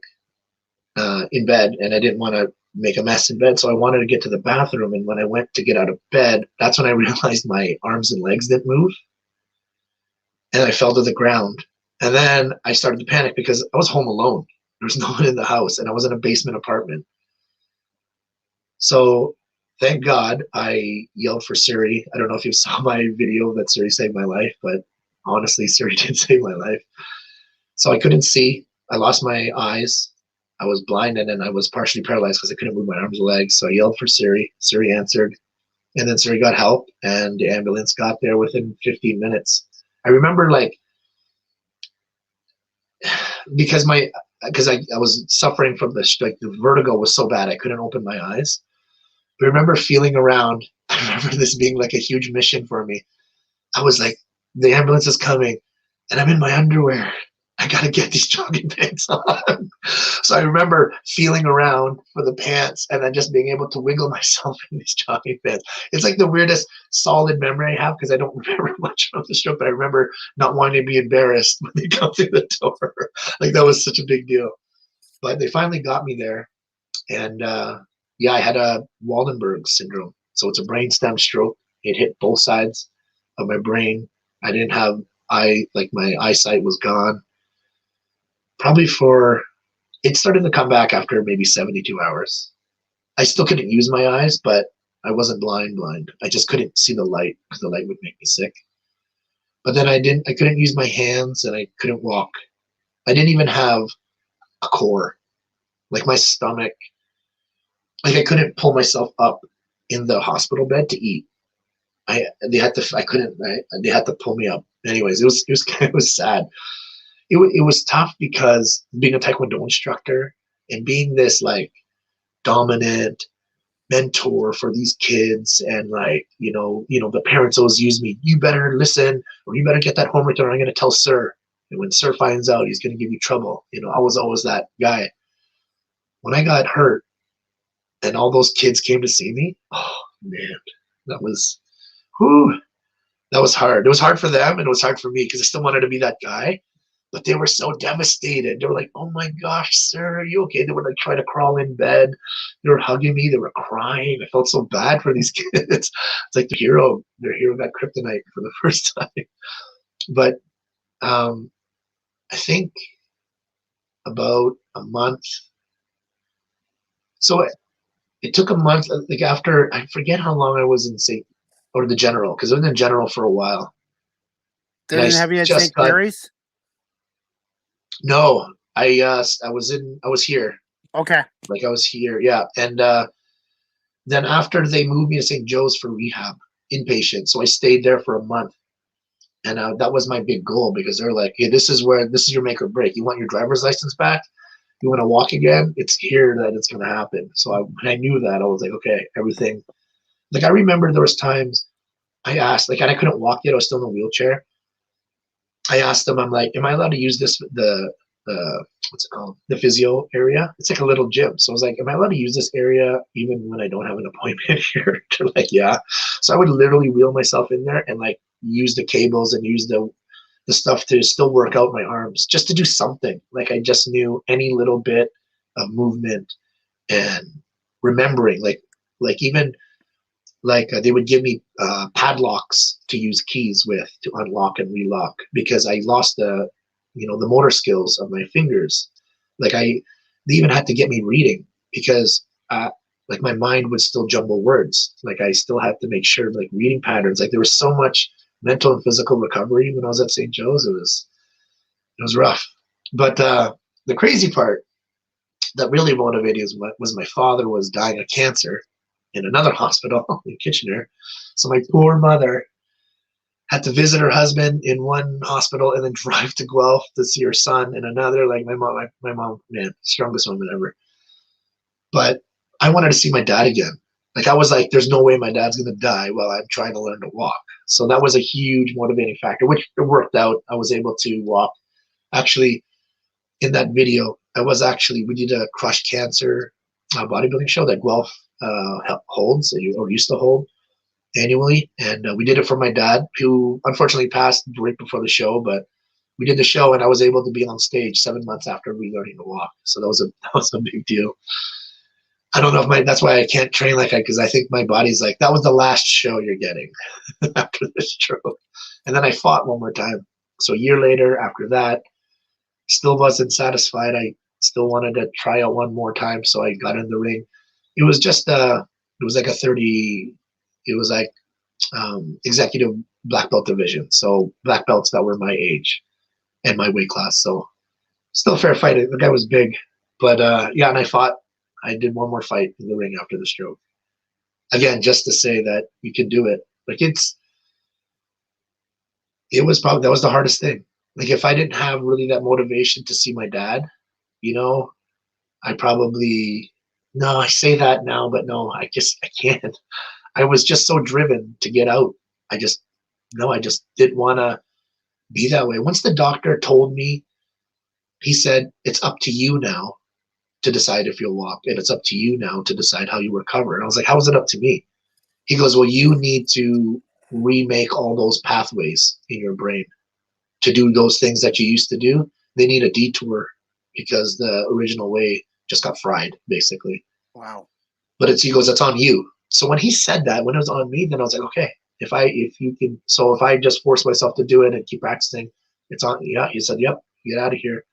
in bed, and I didn't want to make a mess in bed. So I wanted to get to the bathroom. And when I went to get out of bed, that's when I realized my arms and legs didn't move. And I fell to the ground. And then I started to panic because I was home alone. There was no one in the house, and I was in a basement apartment. So thank God I yelled for Siri. I don't know if you saw my video that Siri saved my life, but honestly, Siri did save my life. So I couldn't see. I lost my eyes. I was blind, and then I was partially paralyzed because I couldn't move my arms or legs. So I yelled for Siri. Siri answered, and then Siri got help, and the ambulance got there within 15 minutes. I remember because I was suffering from this, like the vertigo was so bad I couldn't open my eyes. I remember feeling around. I remember this being like a huge mission for me. I was like, the ambulance is coming, and I'm in my underwear. I got to get these jogging pants on. So I remember feeling around for the pants and then just being able to wiggle myself in these jogging pants. It's like the weirdest solid memory I have because I don't remember much from the stroke, but I remember not wanting to be embarrassed when they come through the door. Like that was such a big deal. But they finally got me there. And I had a Waldenberg syndrome. So it's a brainstem stroke. It hit both sides of my brain. I didn't have my eyesight was gone. Probably it started to come back after maybe 72 hours. I still couldn't use my eyes, but I wasn't blind. I just couldn't see the light because the light would make me sick. But then I couldn't use my hands and I couldn't walk. I didn't even have a core. Like my stomach, like I couldn't pull myself up in the hospital bed to eat. They had to pull me up. Anyways, it was sad. It was tough because being a Taekwondo instructor and being this like dominant mentor for these kids, and the parents always use me. You better listen, or you better get that homework done. Or I'm going to tell Sir, and when Sir finds out, he's going to give you trouble. I was always that guy. When I got hurt, and all those kids came to see me, oh man, that was hard. It was hard for them, and it was hard for me because I still wanted to be that guy. But they were so devastated. They were like, "Oh my gosh, sir, are you okay?" They were like trying to crawl in bed. They were hugging me. They were crying. I felt so bad for these kids. It's like their hero got kryptonite for the first time. But I think about a month. So it took a month. Like after, I forget how long I was in the General, because I was in General for a while. They didn't have you at St. Mary's? No, I was here. Okay. Like I was here, yeah. And then after they moved me to St. Joe's for rehab, inpatient. So I stayed there for a month. And that was my big goal because they're like, hey, this is your make or break. You want your driver's license back? You want to walk again? It's here that it's going to happen. So when I knew that, I was like, okay, everything. Like I remember there was times I asked, and I couldn't walk yet. I was still in a wheelchair. I asked them, I'm like, am I allowed to use this, what's it called? The physio area? It's like a little gym. So I was like, am I allowed to use this area even when I don't have an appointment here? They're like, yeah. So I would literally wheel myself in there and like use the cables and use the stuff to still work out my arms, just to do something. Like I just knew any little bit of movement and remembering, they would give me padlocks to use keys with to unlock and relock because I lost the motor skills of my fingers. They even had to get me reading because my mind would still jumble words. Like I still had to make sure reading patterns. Like there was so much mental and physical recovery when I was at St. Joe's. It was rough. But the crazy part that really motivated was my father was dying of cancer. in another hospital in Kitchener. So my poor mother had to visit her husband in one hospital and then drive to Guelph to see her son in another. Like my mom, man, strongest woman ever. But I wanted to see my dad again. Like I was like, there's no way my dad's gonna die while I'm trying to learn to walk. So that was a huge motivating factor, which it worked out. I was able to walk. Actually, in that video, we did a crushed cancer bodybuilding show that Guelph holds or used to hold annually, and we did it for my dad, who unfortunately passed right before the show. But we did the show, and I was able to be on stage 7 months after relearning to walk. So that was a big deal. I don't know if that's why I can't train like because I think my body's like, that was the last show you're getting after this stroke. And then I fought one more time. So a year later, after that, still wasn't satisfied. I still wanted to try out one more time. So I got in the ring. It was just it was like executive black belt division. So black belts that were my age and my weight class. So still fair fighting. The guy was big, but yeah, and I fought. I did one more fight in the ring after the stroke. Again, just to say that you can do it. Like that was the hardest thing. Like if I didn't have really that motivation to see my dad, I say that now, but no, I can't. I was just so driven to get out. I just didn't want to be that way. Once the doctor told me, he said, it's up to you now to decide if you'll walk, and it's up to you now to decide how you recover. And I was like, how is it up to me? He goes, well, you need to remake all those pathways in your brain to do those things that you used to do. They need a detour because the original way just got fried, basically. Wow. But he goes, that's on you. So when he said that, when it was on me, then I was like, okay, if I just force myself to do it and keep practicing, it's on. Yeah. He said, yep, get out of here.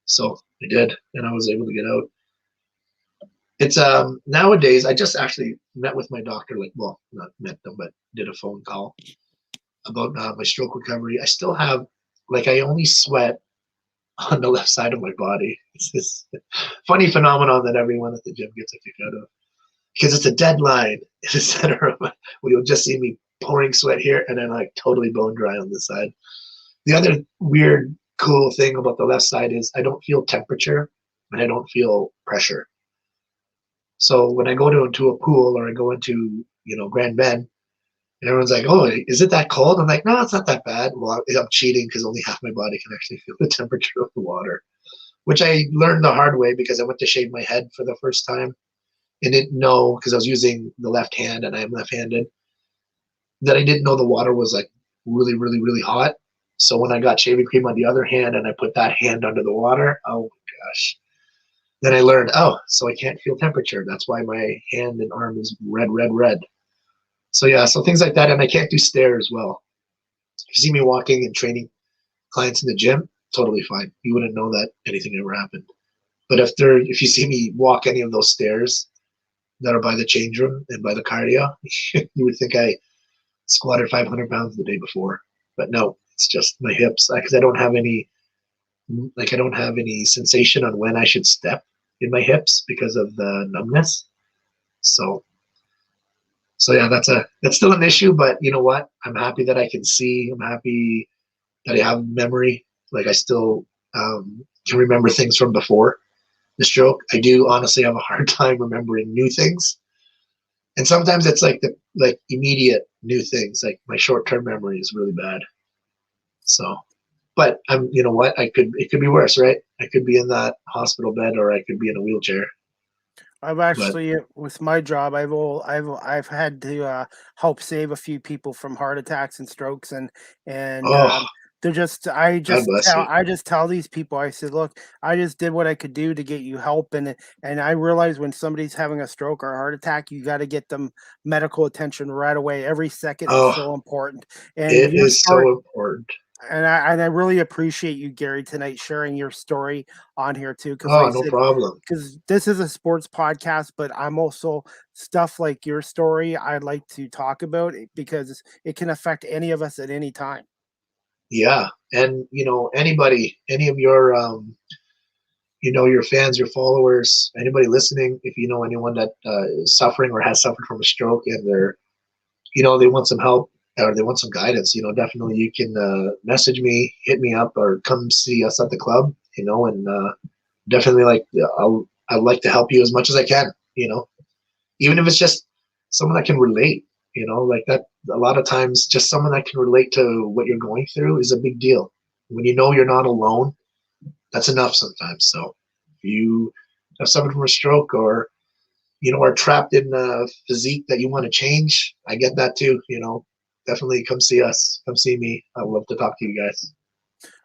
So I did, and I was able to get out. It's nowadays I just actually met with my doctor, not met them, but did a phone call about my stroke recovery. I still have, I only sweat on the left side of my body. It's this funny phenomenon that everyone at the gym gets a kick out of, because it's a dead line in the center of where you'll just see me pouring sweat here and then totally bone dry on this side. The other weird cool thing about the left side is I don't feel temperature and I don't feel pressure. So when I go into a pool or I go into Grand Bend, and everyone's like, oh, is it that cold? I'm like, no, it's not that bad. Well, I'm cheating because only half my body can actually feel the temperature of the water, which I learned the hard way because I went to shave my head for the first time and didn't know, because I was using the left hand and I'm left-handed, that I didn't know the water was really, really, really hot. So when I got shaving cream on the other hand and I put that hand under the water, oh my gosh. Then I learned, so I can't feel temperature. That's why my hand and arm is red, red, red. So yeah, so things like that. And I can't do stairs well. If you see me walking and training clients in the gym, totally fine. You wouldn't know that anything ever happened. But if you see me walk any of those stairs that are by the change room and by the cardio, you would think I squatted 500 pounds the day before. But no, it's just my hips, because I don't have any sensation on when I should step in my hips because of the numbness. So yeah, that's still an issue, but you know what? I'm happy that I can see. I'm happy that I have memory. I still can remember things from before the stroke. I do honestly have a hard time remembering new things. And sometimes it's immediate new things. My short-term memory is really bad. So, but you know what? It could be worse, right? I could be in that hospital bed, or I could be in a wheelchair. I've actually, with my job, I've had to help save a few people from heart attacks and strokes, and they're just I just tell these people, I said, look, I just did what I could do to get you help, and I realize when somebody's having a stroke or a heart attack, you got to get them medical attention right away. Every second is so important, and it is so important. And I really appreciate you, Gary, tonight sharing your story on here too. No problem. Because this is a sports podcast, but I'm also stuff like your story I'd like to talk about because it can affect any of us at any time. Yeah, and anybody, any of your your fans, your followers, anybody listening, if you know anyone that is suffering or has suffered from a stroke and they're, they want some help or they want some guidance, definitely you can message me, hit me up, or come see us at the club, and definitely I'd like to help you as much as I can, even if it's just someone that can relate, like that. A lot of times just someone that can relate to what you're going through is a big deal. When you're not alone, that's enough sometimes. So if you have suffered from a stroke or, are trapped in a physique that you want to change, I get that too. Definitely come see us. Come see me. I'd love to talk to you guys.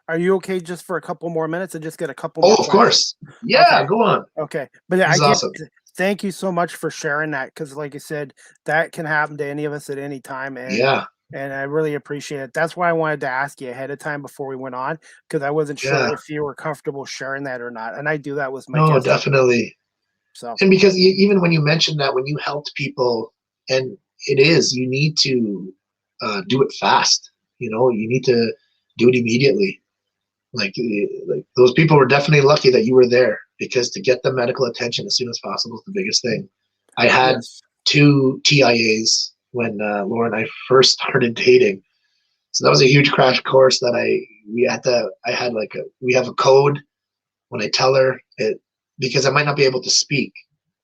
Are you okay just for a couple more minutes and just get a couple Oh, more of questions? course. Yeah, Okay. go on. Okay. But This is awesome. Thank you so much for sharing that, because like I said, that can happen to any of us at any time. And Yeah. And I really appreciate it. That's why I wanted to ask you ahead of time before we went on, because I wasn't sure Yeah. if you were comfortable sharing that or not. And I do that with my No, guests. definitely. So, And because even when you mentioned that, when you helped people, and you need to do it fast. You need to do it immediately. Like those people were definitely lucky that you were there, because to get the medical attention as soon as possible is the biggest thing. I had yes. 2 TIAs when Laura and I first started dating. So that was a huge crash course that we have a code when I tell her it, because I might not be able to speak,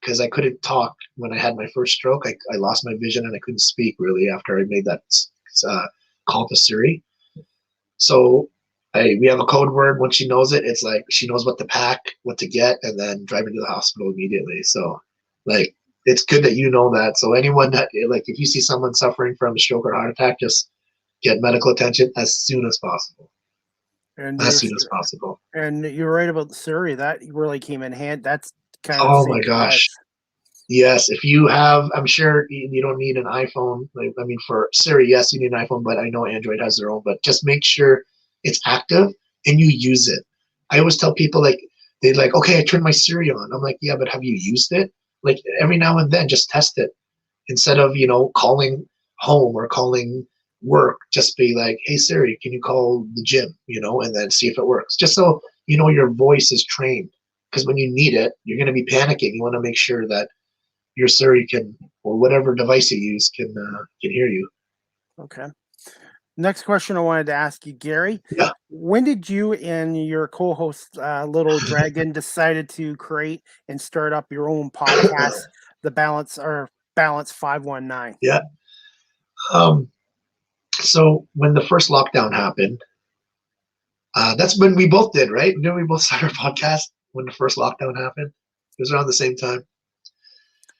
because I couldn't talk when I had my first stroke. I lost my vision and I couldn't speak really after I made that call to Siri. So we have a code word. Once she knows it, it's like she knows what to pack, what to get, and then drive into the hospital immediately. So like, it's good that you know that. So anyone that, like, if you see someone suffering from a stroke or heart attack, just get medical attention as soon as possible. And As soon as possible. And you're right about Siri. That really came in hand. That's kind of Oh saved my gosh. lives. Yes, if you have, I'm sure you don't need an iPhone. I mean, for Siri, yes, you need an iPhone, but I know Android has their own. But just make sure it's active and you use it. I always tell people, like, they're like, okay, I turned my Siri on. I'm like, yeah, but have you used it? Like, every now and then, just test it. Instead of, calling home or calling work, just be like, hey, Siri, can you call the gym, and then see if it works. Just so your voice is trained. Because when you need it, you're going to be panicking. You want to make sure that your Siri can, or whatever device you use, can hear you. Okay. Next question I wanted to ask you, Gary. Yeah. When did you and your co-host, Little Dragon, decided to create and start up your own podcast, The Balance 519? Yeah. So when the first lockdown happened, that's when we both did, right? Didn't we both start our podcast when the first lockdown happened? It was around the same time.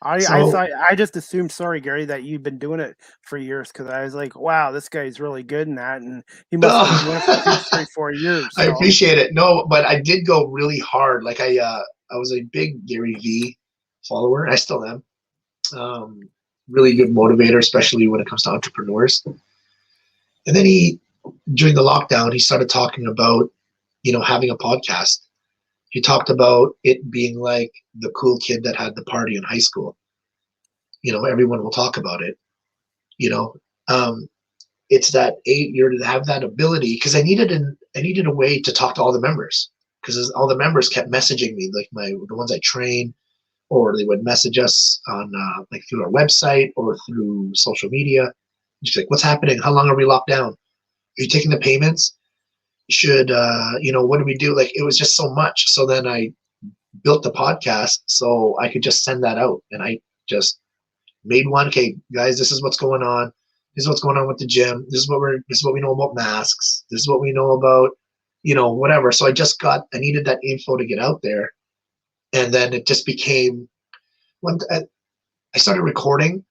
I just assumed, sorry, Gary, that you've been doing it for years, because I was like, wow, this guy's really good in that, and he must have been doing it for 2, 3, 4 years. I So. appreciate it. No, but I did go really hard. Like I was a big Gary V follower. I still am. Really good motivator, especially when it comes to entrepreneurs. And then during the lockdown, he started talking about, having a podcast. He talked about it being like the cool kid that had the party in high school. Everyone will talk about it. It's that you're to have that ability, because I needed a way to talk to all the members, because all the members kept messaging me, like the ones I train, or they would message us on like through our website or through social media. Just like, what's happening? How long are we locked down? Are you taking the payments? Should what do we do? Like, it was just so much. So then I built the podcast so I could just send that out, and I just made one. Okay, guys, this is what's going on. This is what's going on with the gym. This is what we know about masks. This is what we know about, whatever. So I needed that info to get out there, and then it just became I started recording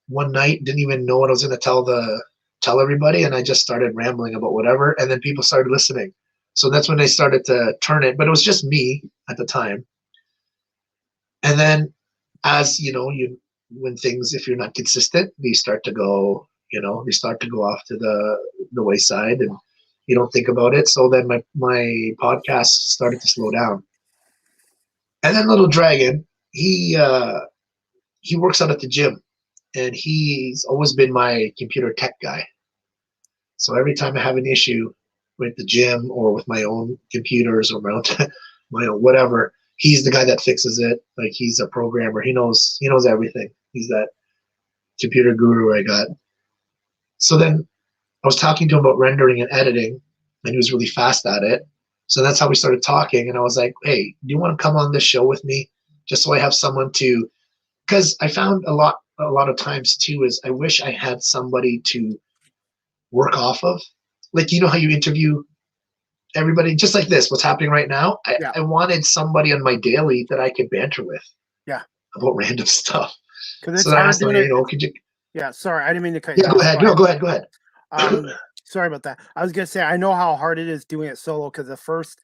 one night. Didn't even know what I was going to tell everybody, and I just started rambling about whatever, and then people started listening. So that's when they started to turn it, but it was just me at the time. And then, as when things, if you're not consistent, they start to go off to the wayside, and you don't think about it. So then my podcast started to slow down. And then Little Dragon, he works out at the gym, and he's always been my computer tech guy. So every time I have an issue with the gym or with my own computers or whatever. He's the guy that fixes it. Like, he's a programmer. He knows everything. He's that computer guru I got. So then I was talking to him about rendering and editing, and he was really fast at it. So that's how we started talking. And I was like, hey, do you want to come on this show with me? Just so I have someone to, because I found a lot of times too, is I wish I had somebody to work off of. Like, how you interview everybody, just like this, what's happening right now. I wanted somebody on my daily that I could banter with. Yeah. About random stuff. Because so then I asked them, could you? Yeah, sorry, I didn't mean to cut you off. Go ahead. No, go ahead. Sorry about that. I was gonna say, I know how hard it is doing it solo, because the first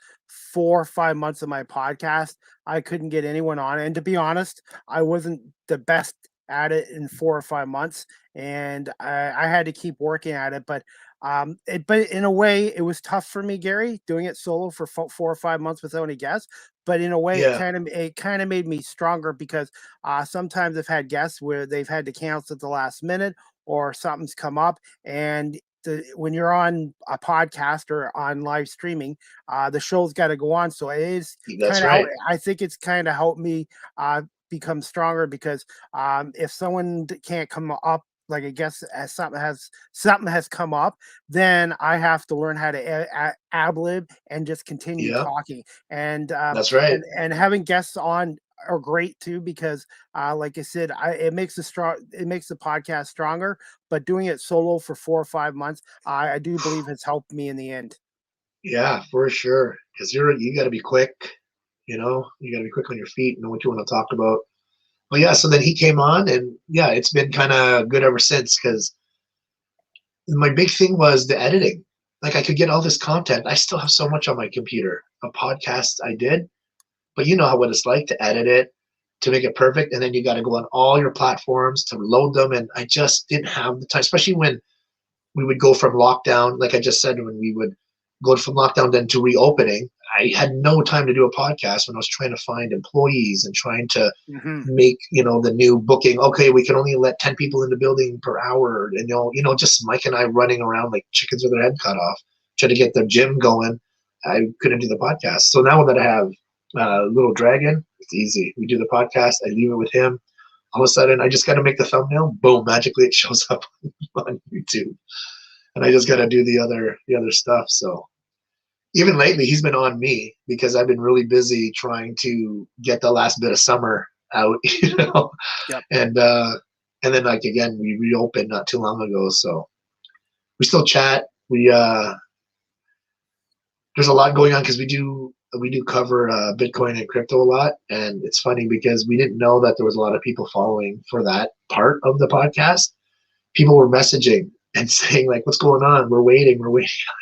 4 or 5 months of my podcast, I couldn't get anyone on. And to be honest, I wasn't the best at it in 4 or 5 months, and I had to keep working at it. But in a way, it was tough for me, Gary, doing it solo for 4 or 5 months without any guests. But in a way, it kind of made me stronger, because sometimes I've had guests where they've had to cancel at the last minute, or something's come up, and when you're on a podcast or on live streaming, the show's got to go on. So it is kind of, I think it's kind of helped me become stronger, because if someone can't come up, like, I guess as something has come up, then I have to learn how to ad-lib and just continue talking. And that's right. And having guests on are great too, because like I said, it makes the podcast stronger. But doing it solo for 4 or 5 months, I do believe has helped me in the end. Yeah, for sure. Because you got to be quick. You got to be quick on your feet, know what you want to talk about. Well, yeah, so then he came on, and yeah, it's been kind of good ever since, because my big thing was the editing. Like, I could get all this content. I still have so much on my computer. A podcast I did, but you know what it's like to edit it, to make it perfect, and then you got to go on all your platforms to load them, and I just didn't have the time, especially when we would go from lockdown, like I just said, when we would go from lockdown then to reopening. I had no time to do a podcast when I was trying to find employees and trying to make, the new booking. Okay, we can only let 10 people in the building per hour. And, just Mike and I running around like chickens with their head cut off, trying to get the gym going. I couldn't do the podcast. So now that I have Little Dragon, it's easy. We do the podcast. I leave it with him. All of a sudden, I just got to make the thumbnail. Boom, magically it shows up on YouTube. And I just got to do the other stuff. So even lately, he's been on me, because I've been really busy trying to get the last bit of summer out, Yep. And then, like, again, we reopened not too long ago, so we still chat. We there's a lot going on, because we do cover Bitcoin and crypto a lot, and it's funny because we didn't know that there was a lot of people following for that part of the podcast. People were messaging and saying, like, what's going on? We're waiting on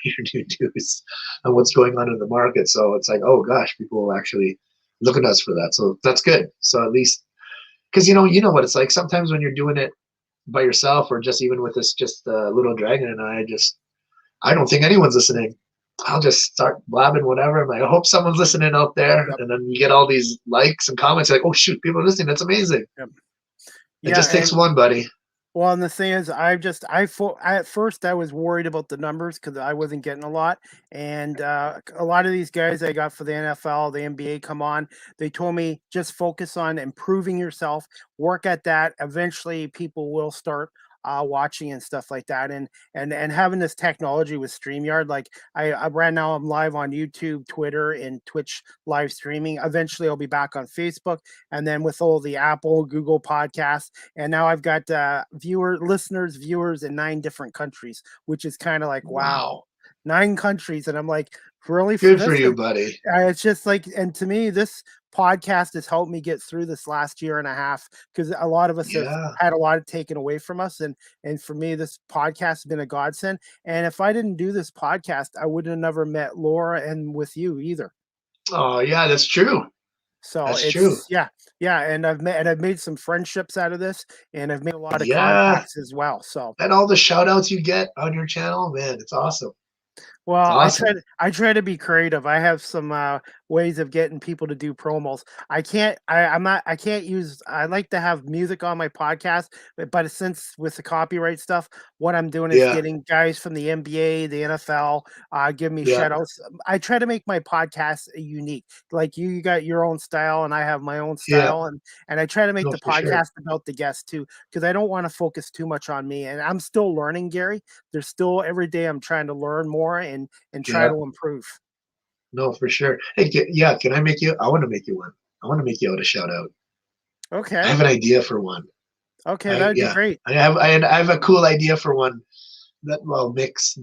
your new news and what's going on in the market. So it's like, oh gosh, people actually look at us for that. So that's good. So at least, because you know what it's like sometimes when you're doing it by yourself, or just even with this Little Dragon and I don't think anyone's listening. I'll just start blabbing whatever. I'm like, I hope someone's listening out there. Yep. And then you get all these likes and comments, like, oh shoot, people are listening. That's amazing. Yep. It just takes one, buddy. Well, and the thing is, at first I was worried about the numbers, because I wasn't getting a lot. And a lot of these guys I got for the NFL, the NBA come on, they told me, just focus on improving yourself, work at that. Eventually people will start watching and stuff like that. And having this technology with StreamYard, like I right now I'm live on YouTube, Twitter, and Twitch live streaming. Eventually I'll be back on Facebook, and then with all the Apple, Google podcasts. And now I've got viewers in 9 different countries, which is kind of like, wow, 9 countries. And I'm like, really? Good for you, buddy. It's just like, and to me, this podcast has helped me get through this last year and a half, because a lot of us have had a lot taken away from us, and for me, this podcast has been a godsend. And if I didn't do this podcast, I would have never met Laura and with you either. Oh yeah, that's true. So it's true. Yeah. And I've made some friendships out of this, and I've made a lot of contacts as well. So, and all the shout outs you get on your channel, man, it's awesome. Well, awesome. I try to be creative. I have some ways of getting people to do promos. I like to have music on my podcast, but since with the copyright stuff, what I'm doing is Yeah. getting guys from the NBA, the NFL, give me Yeah. shout outs. I try to make my podcast unique. Like you got your own style and I have my own Yeah. style, and I try to make No, the for sure. podcast about the guests too, because I don't want to focus too much on me. And I'm still learning, Gary. There's still every day I'm trying to learn more and try Yeah. to improve. No, for sure. Hey, yeah, can I make you? I want to make you one. I want to make you out a shout out. I Okay. have an idea for one. Okay, that'd be great. I have a cool idea for one that will mix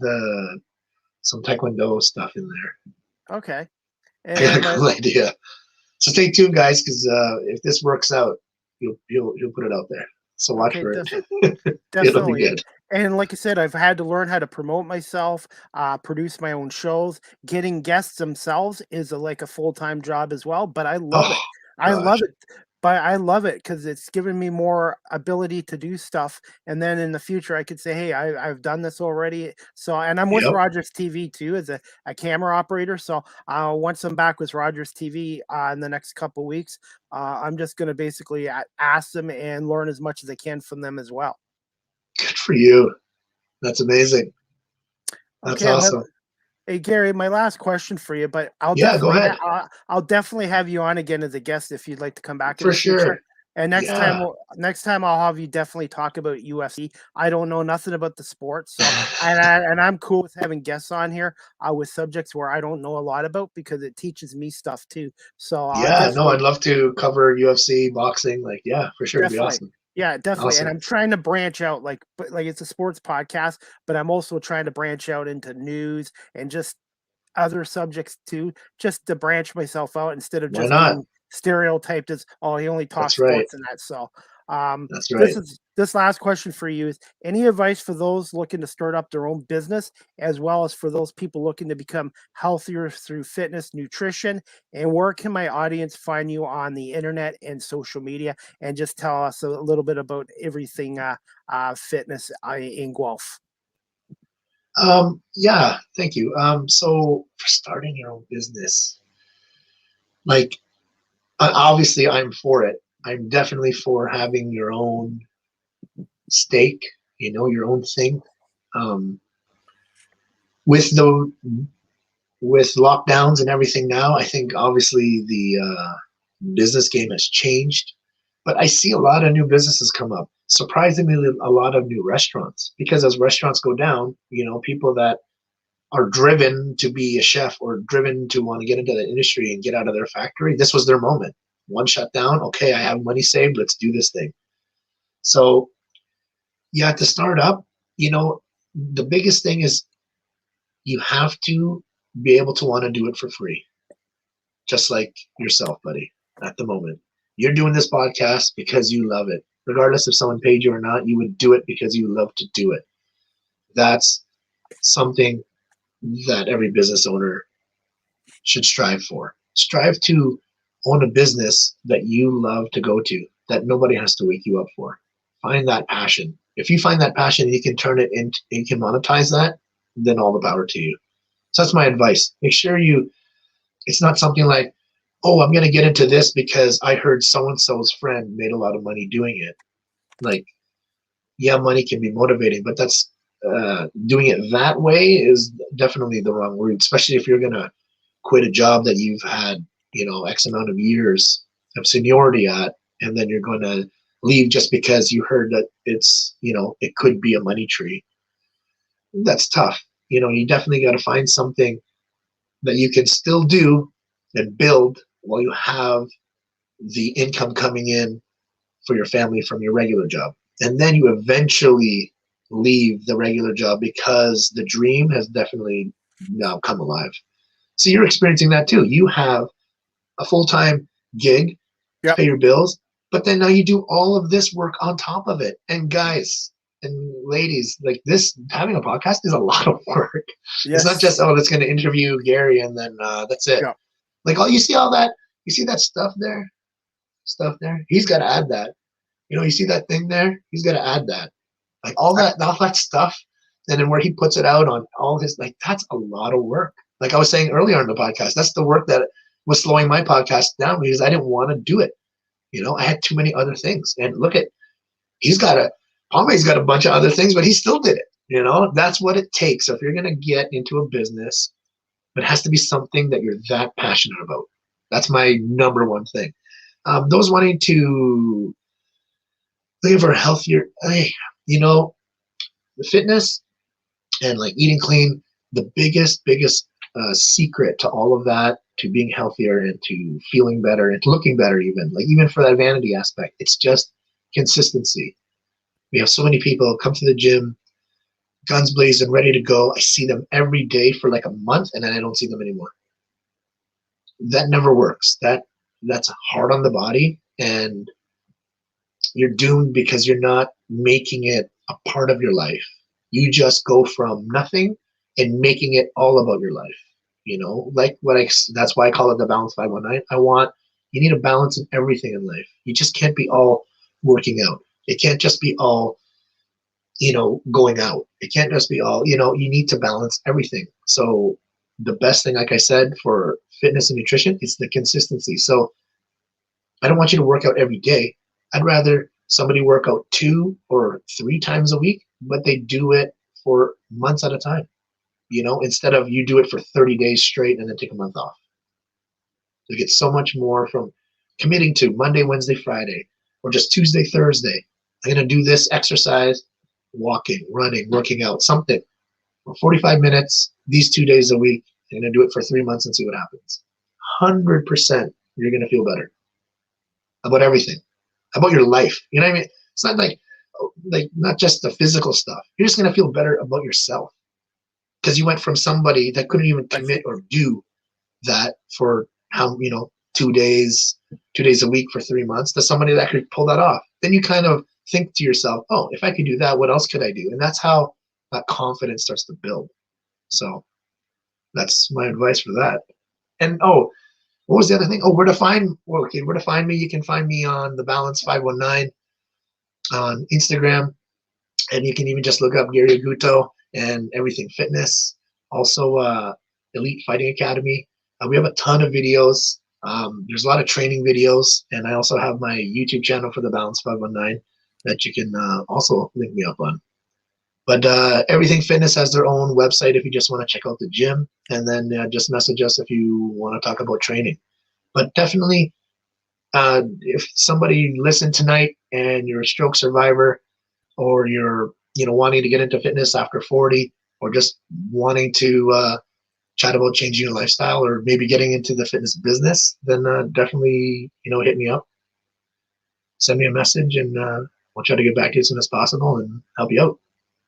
some Taekwondo stuff in there. Okay. I got a cool idea. So stay tuned, guys, because if this works out, you'll put it out there. So watch for it. Definitely. It'll be good. And like I said, I've had to learn how to promote myself, produce my own shows. Getting guests themselves is like a full-time job as well, but I love it. I love it. But I love it because it's given me more ability to do stuff. And then in the future, I could say, hey, I've done this already. So, and I'm with Rogers TV too as a camera operator. So once I'm back with Rogers TV in the next couple of weeks, I'm just going to basically ask them and learn as much as I can from them as well. Good for you. That's amazing. That's awesome. Hey Gary, my last question for you, but I'll definitely have you on again as a guest if you'd like to come back in the future. And next time I'll have you definitely talk about UFC. I don't know nothing about the sport, so and I'm cool with having guests on here with subjects where I don't know a lot about because it teaches me stuff too. So I'd love to cover UFC, boxing, for sure, it'd be awesome. Yeah, definitely. Awesome. And I'm trying to branch out, like it's a sports podcast, but I'm also trying to branch out into news and just other subjects too, just to branch myself out instead of just being stereotyped as, oh, he only talks sports and that. So that's right. This last question for you is any advice for those looking to start up their own business, as well as for those people looking to become healthier through fitness, nutrition, and where can my audience find you on the internet and social media? And just tell us a little bit about everything fitness in Guelph. Thank you. So for starting your own business, obviously I'm for it. I'm definitely for having your own stake, your own thing. With lockdowns and everything now, I think obviously the business game has changed, but I see a lot of new businesses come up. Surprisingly, a lot of new restaurants, because as restaurants go down, people that are driven to be a chef or driven to want to get into the industry and get out of their factory, this was their moment. One shut down, okay, I have money saved, let's do this thing. So to start up, the biggest thing is you have to be able to want to do it for free. Just like yourself, buddy, at the moment. You're doing this podcast because you love it. Regardless if someone paid you or not, you would do it because you love to do it. That's something that every business owner should strive for. Strive to own a business that you love to go to, that nobody has to wake you up for. Find that passion. If you find that passion and you can turn it into, you can monetize that, then all the power to you. So that's my advice. Make sure it's not something like, oh, I'm going to get into this because I heard so-and-so's friend made a lot of money doing it. Money can be motivating, but that's doing it that way is definitely the wrong route, especially if you're going to quit a job that you've had, X amount of years of seniority at, and then you're going to leave just because you heard that it's, it could be a money tree. That's tough. You definitely got to find something that you can still do and build while you have the income coming in for your family from your regular job. And then you eventually leave the regular job because the dream has definitely now come alive. So you're experiencing that too. You have a full-time gig to pay your bills, but then now you do all of this work on top of it. And guys and ladies, this, having a podcast is a lot of work. Yes. It's not just, let's going to interview Gary and then that's it. Yeah. You see that stuff there? He's got to add that. You see that thing there? He's got to add that. All that stuff. And then where he puts it out on all his, that's a lot of work. Like I was saying earlier on the podcast, that's the work that was slowing my podcast down because I didn't want to do it. You know, I had too many other things. And look at, Palme's got a bunch of other things, but he still did it. You know, that's what it takes. So if you're going to get into a business, it has to be something that you're that passionate about. That's my number one thing. Those wanting to live a healthier, you know, the fitness and like eating clean, the biggest secret to all of that, to being healthier and to feeling better and to looking better, even for that vanity aspect, it's just consistency. We have so many people come to the gym, guns blazing, ready to go. I see them every day for like a month, and then I don't see them anymore. That never works. That's hard on the body, and you're doomed because you're not making it a part of your life. You just go from nothing and making it all about your life. You know, like that's why I call it the balance 519. You need a balance in everything in life. You just can't be all working out. It can't just be all, you know, going out. It can't just be all, you know, you need to balance everything. So the best thing, like I said, for fitness and nutrition is the consistency. So I don't want you to work out every day. I'd rather somebody work out 2 or 3 times a week, but they do it for months at a time. You know, instead of you do it for 30 days straight and then take a month off. You get so much more from committing to Monday, Wednesday, Friday, or just Tuesday, Thursday. I'm going to do this exercise, walking, running, working out, something for 45 minutes, these 2 days a week. I'm going to do it for 3 months and see what happens. 100% you're going to feel better about everything, about your life. You know what I mean? It's not like not just the physical stuff. You're just going to feel better about yourself. Because you went from somebody that couldn't even commit or do that for 2 days a week for 3 months to somebody that could pull that off. Then you kind of think to yourself, oh, if I could do that, what else could I do? And that's how that confidence starts to build. So that's my advice for that. And what was the other thing? Where to find me? You can find me on the Balance 519 on Instagram, and you can even just look up Gary Aguto and Everything Fitness. Also, Elite Fighting Academy. We have a ton of videos. There's a lot of training videos, and I also have my YouTube channel for the Balance 519 that you can also link me up on. But Everything Fitness has their own website if you just want to check out the gym, and then just message us if you want to talk about training. But definitely, if somebody listened tonight and you're a stroke survivor, or you're wanting to get into fitness after 40, or just wanting to chat about changing your lifestyle, or maybe getting into the fitness business, then definitely hit me up, send me a message, and we'll try to get back to you as soon as possible and help you out.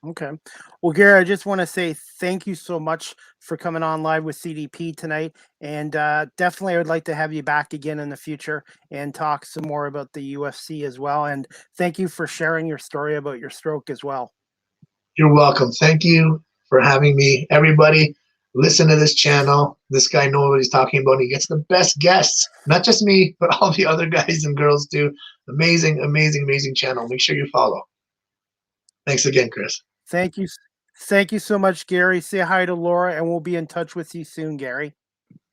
Okay. Well, Gary, I just want to say thank you so much for coming on live with CDP tonight. And definitely I would like to have you back again in the future and talk some more about the UFC as well. And thank you for sharing your story about your stroke as well. You're welcome. Thank you for having me. Everybody, listen to this channel. This guy knows what he's talking about. He gets the best guests, not just me, but all the other guys and girls too. Amazing, amazing, amazing channel. Make sure you follow. Thanks again, Chris. Thank you. Thank you so much, Gary. Say hi to Laura, and we'll be in touch with you soon, Gary.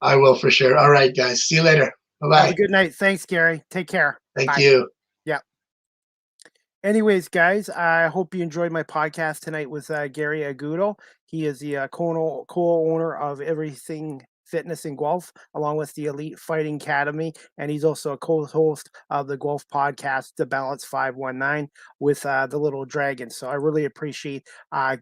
I will for sure. All right, guys. See you later. Bye-bye. Have a good night. Thanks, Gary. Take care. Thank you. Yeah. Anyways, guys, I hope you enjoyed my podcast tonight with Gary Aguto. He is the co-owner of Everything Fitness in Guelph, along with the Elite Fighting Academy, and he's also a co-host of the Guelph podcast, The Balance 519, with the Little Dragon. So I really appreciate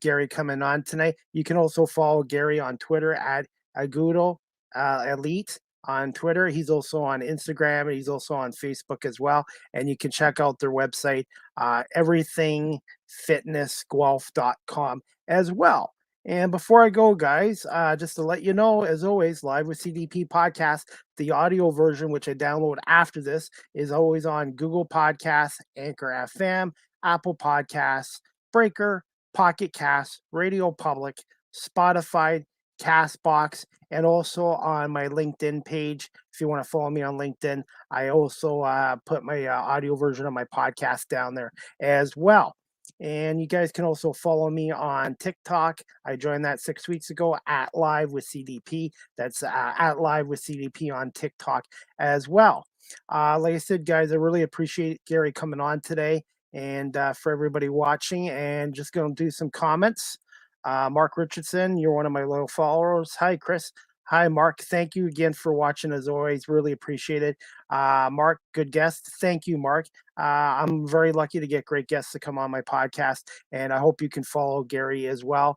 Gary coming on tonight. You can also follow Gary on Twitter at Aguto Elite on Twitter. He's also on Instagram, and he's also on Facebook as well. And you can check out their website, everythingfitnessguelph.com as well. And before I go, guys, just to let you know, as always, Live with CDP podcast, the audio version, which I download after this, is always on Google Podcasts, Anchor FM, Apple Podcasts, Breaker, Pocket Casts, Radio Public, Spotify, Castbox, and also on my LinkedIn page. If you want to follow me on LinkedIn, I also put my audio version of my podcast down there as well. And you guys can also follow me on TikTok. I joined that 6 weeks ago at Live with CDP. That's at Live with CDP on TikTok as well. Like I said, guys, I really appreciate Gary coming on today, and for everybody watching. And just going to do some comments. Mark Richardson, you're one of my loyal followers. Hi, Chris. Hi, Mark. Thank you again for watching as always. Really appreciate it. Mark, good guest. Thank you, Mark. I'm very lucky to get great guests to come on my podcast, and I hope you can follow Gary as well.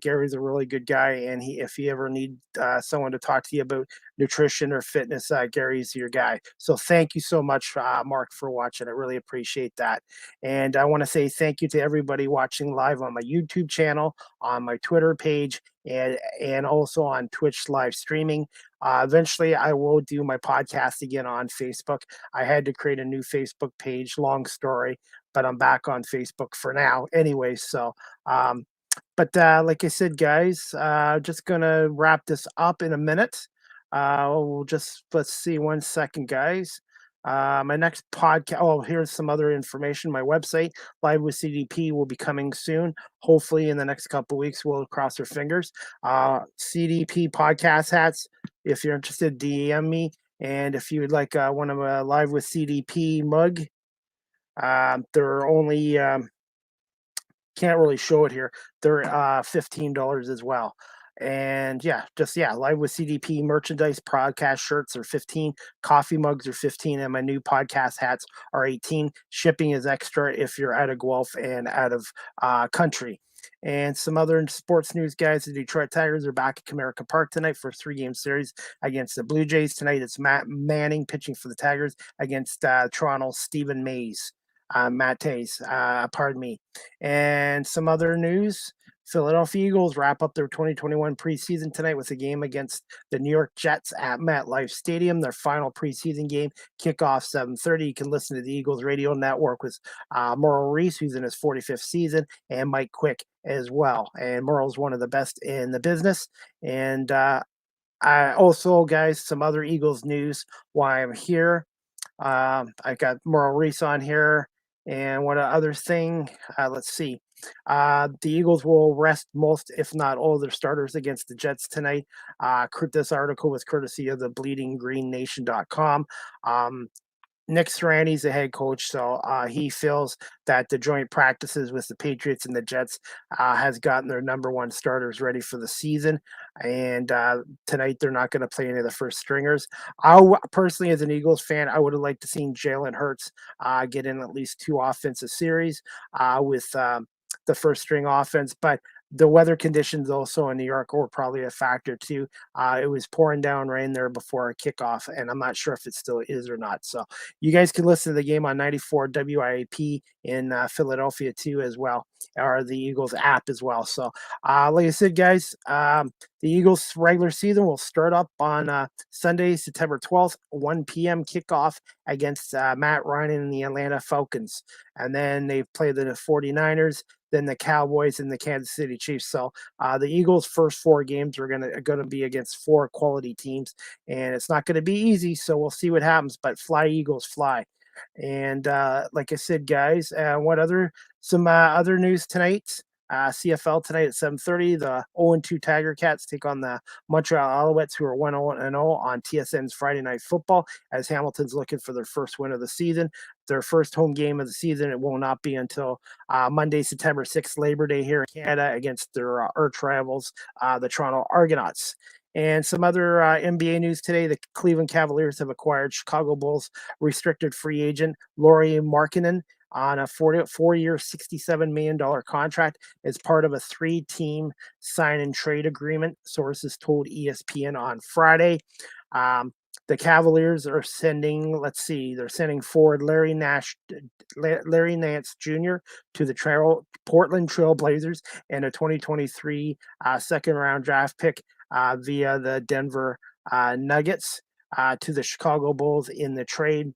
Gary's a really good guy, and if you ever need someone to talk to you about nutrition or fitness, Gary's your guy. So thank you so much, Mark, for watching. I really appreciate that. And I want to say thank you to everybody watching live on my YouTube channel, on my Twitter page, and also on Twitch live streaming. Eventually, I will do my podcast again on Facebook. I had to create a new Facebook page, long story, but I'm back on Facebook for now anyway. So, but like I said, guys, just going to wrap this up in a minute. Let's see 1 second, guys. My next podcast. Oh, here's some other information. My website, Live with CDP, will be coming soon. Hopefully, in the next couple weeks, we'll cross our fingers. CDP podcast hats. If you're interested, DM me. And if you would like one of a Live with CDP mug, they're only can't really show it here. They're $15 as well. And Live with CDP merchandise podcast shirts are 15, coffee mugs are 15, and my new podcast hats are 18. Shipping is extra if you're out of Guelph and out of country. And some other sports news, guys. The Detroit Tigers are back at Comerica Park tonight for a 3-game series against the Blue Jays. Tonight it's Matt Manning pitching for the Tigers against Toronto's Stephen Mays. Pardon me. And some other news. Philadelphia Eagles wrap up their 2021 preseason tonight with a game against the New York Jets at MetLife Stadium. Their final preseason game, kickoff 7:30. You can listen to the Eagles radio network with Merle Reese, who's in his 45th season, and Mike Quick as well. And Merle's one of the best in the business. And I also, guys, some other Eagles news while I'm here. I got Merle Reese on here. And what other thing? Let's see. The Eagles will rest most, if not all, their starters against the Jets tonight. This article was courtesy of the bleedinggreennation.com. Nick Sirianni's the head coach, so he feels that the joint practices with the Patriots and the Jets has gotten their number one starters ready for the season. And tonight they're not going to play any of the first stringers. Personally, as an Eagles fan, I would have liked to seen Jalen Hurts get in at least 2 offensive series with the first string offense, but the weather conditions also in New York were probably a factor too. It was pouring down rain there before kickoff, and I'm not sure if it still is or not. So you guys can listen to the game on 94 WIAP in Philadelphia too as well, or the Eagles app as well. So like I said, guys, the Eagles regular season will start up on Sunday, September 12th, 1 p.m. kickoff against Matt Ryan and the Atlanta Falcons. And then they play the 49ers, then the Cowboys and the Kansas City Chiefs. So the Eagles' first 4 games are gonna be against 4 quality teams, and it's not going to be easy. So we'll see what happens. But fly, Eagles, fly! And like I said, guys, some other news tonight. CFL tonight at 7:30. The 0-2 Tiger Cats take on the Montreal Alouettes, who are 1-0 on TSN's Friday Night Football, as Hamilton's looking for their first win of the season. Their first home game of the season. It will not be until Monday, September 6th, Labor Day here in Canada, against their arch rivals, the Toronto Argonauts. And some other NBA news today. The Cleveland Cavaliers have acquired Chicago Bulls restricted free agent Lauri Markkanen on a 4-year, $67 million contract as part of a 3-team sign and trade agreement, sources told ESPN on Friday. The Cavaliers are sending, they're sending forward Larry Nance Jr. to the Portland Trail Blazers and a 2023 second-round draft pick via the Denver Nuggets to the Chicago Bulls in the trade.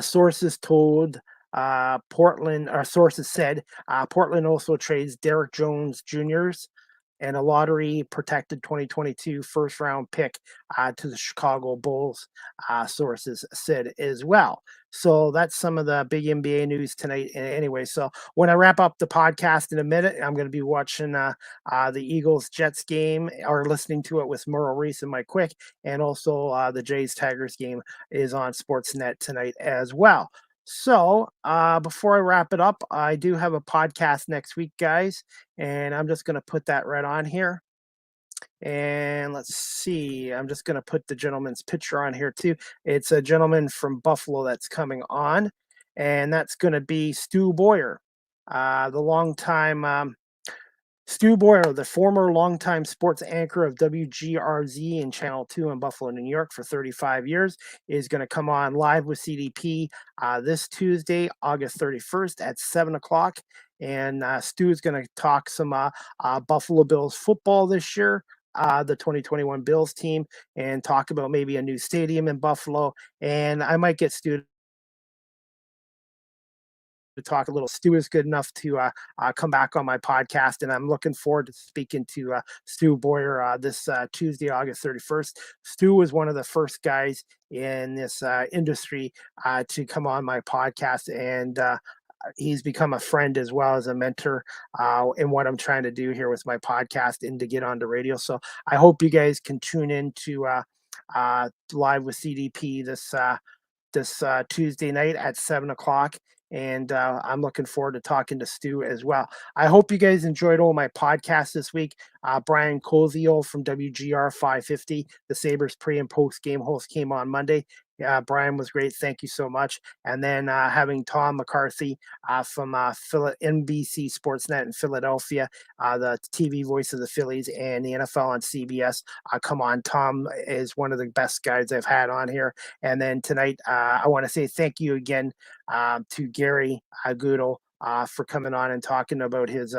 Sources said Portland also trades Derrick Jones Jr.'s and a lottery protected 2022 first round pick to the Chicago Bulls, sources said as well. So that's some of the big NBA news tonight. Anyway, so when I wrap up the podcast in a minute, I'm going to be watching the Eagles Jets game, or listening to it with Merle Reese and Mike Quick, and also the Jays Tigers game is on Sportsnet tonight as well. So before I wrap it up, I do have a podcast next week, guys, and I'm just going to put that right on here. And let's see, I'm just going to put the gentleman's picture on here too. It's a gentleman from Buffalo that's coming on, and that's going to be Stu Boyer, the longtime Stu Boyer, the former longtime sports anchor of WGRZ and Channel 2 in Buffalo, New York for 35 years, is going to come on live with CDP this Tuesday, August 31st at 7 o'clock. And Stu is going to talk some Buffalo Bills football this year, the 2021 Bills team, and talk about maybe a new stadium in Buffalo. And I might get Stu to talk a little. Stu is good enough to come back on my podcast, and I'm looking forward to speaking to Stu Boyer this Tuesday, August 31st. Stu was one of the first guys in this industry to come on my podcast, and he's become a friend as well as a mentor in what I'm trying to do here with my podcast and to get on the radio. So I hope you guys can tune in to Live with CDP this Tuesday night at 7 o'clock. And I'm looking forward to talking to Stu as well. I hope you guys enjoyed all my podcasts this week. Brian Koziol from WGR 550, the Sabres pre and post game host, came on Monday. Brian was great. Thank you so much. And then having Tom McCarthy from NBC Sportsnet in Philadelphia, the TV voice of the Phillies and the NFL on CBS. Come on, Tom is one of the best guys I've had on here. And then tonight, I want to say thank you again to Gary Aguto for coming on and talking about his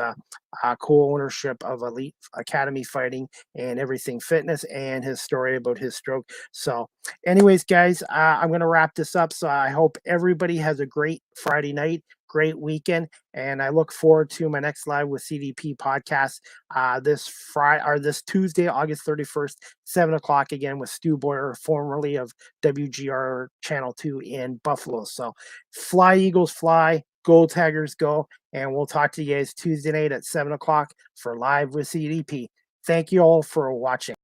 co-ownership of Elite Academy Fighting and Everything Fitness, and his story about his stroke. So anyways, guys, I'm going to wrap this up. So I hope everybody has a great Friday night, great weekend, and I look forward to my next Live with CDP podcast this Tuesday, August 31st, 7 o'clock, again with Stu Boyer, formerly of WGR Channel 2 in Buffalo. So fly, Eagles, fly. Go Tigers, go. And we'll talk to you guys Tuesday night at 7 o'clock for Live with CDP. Thank you all for watching.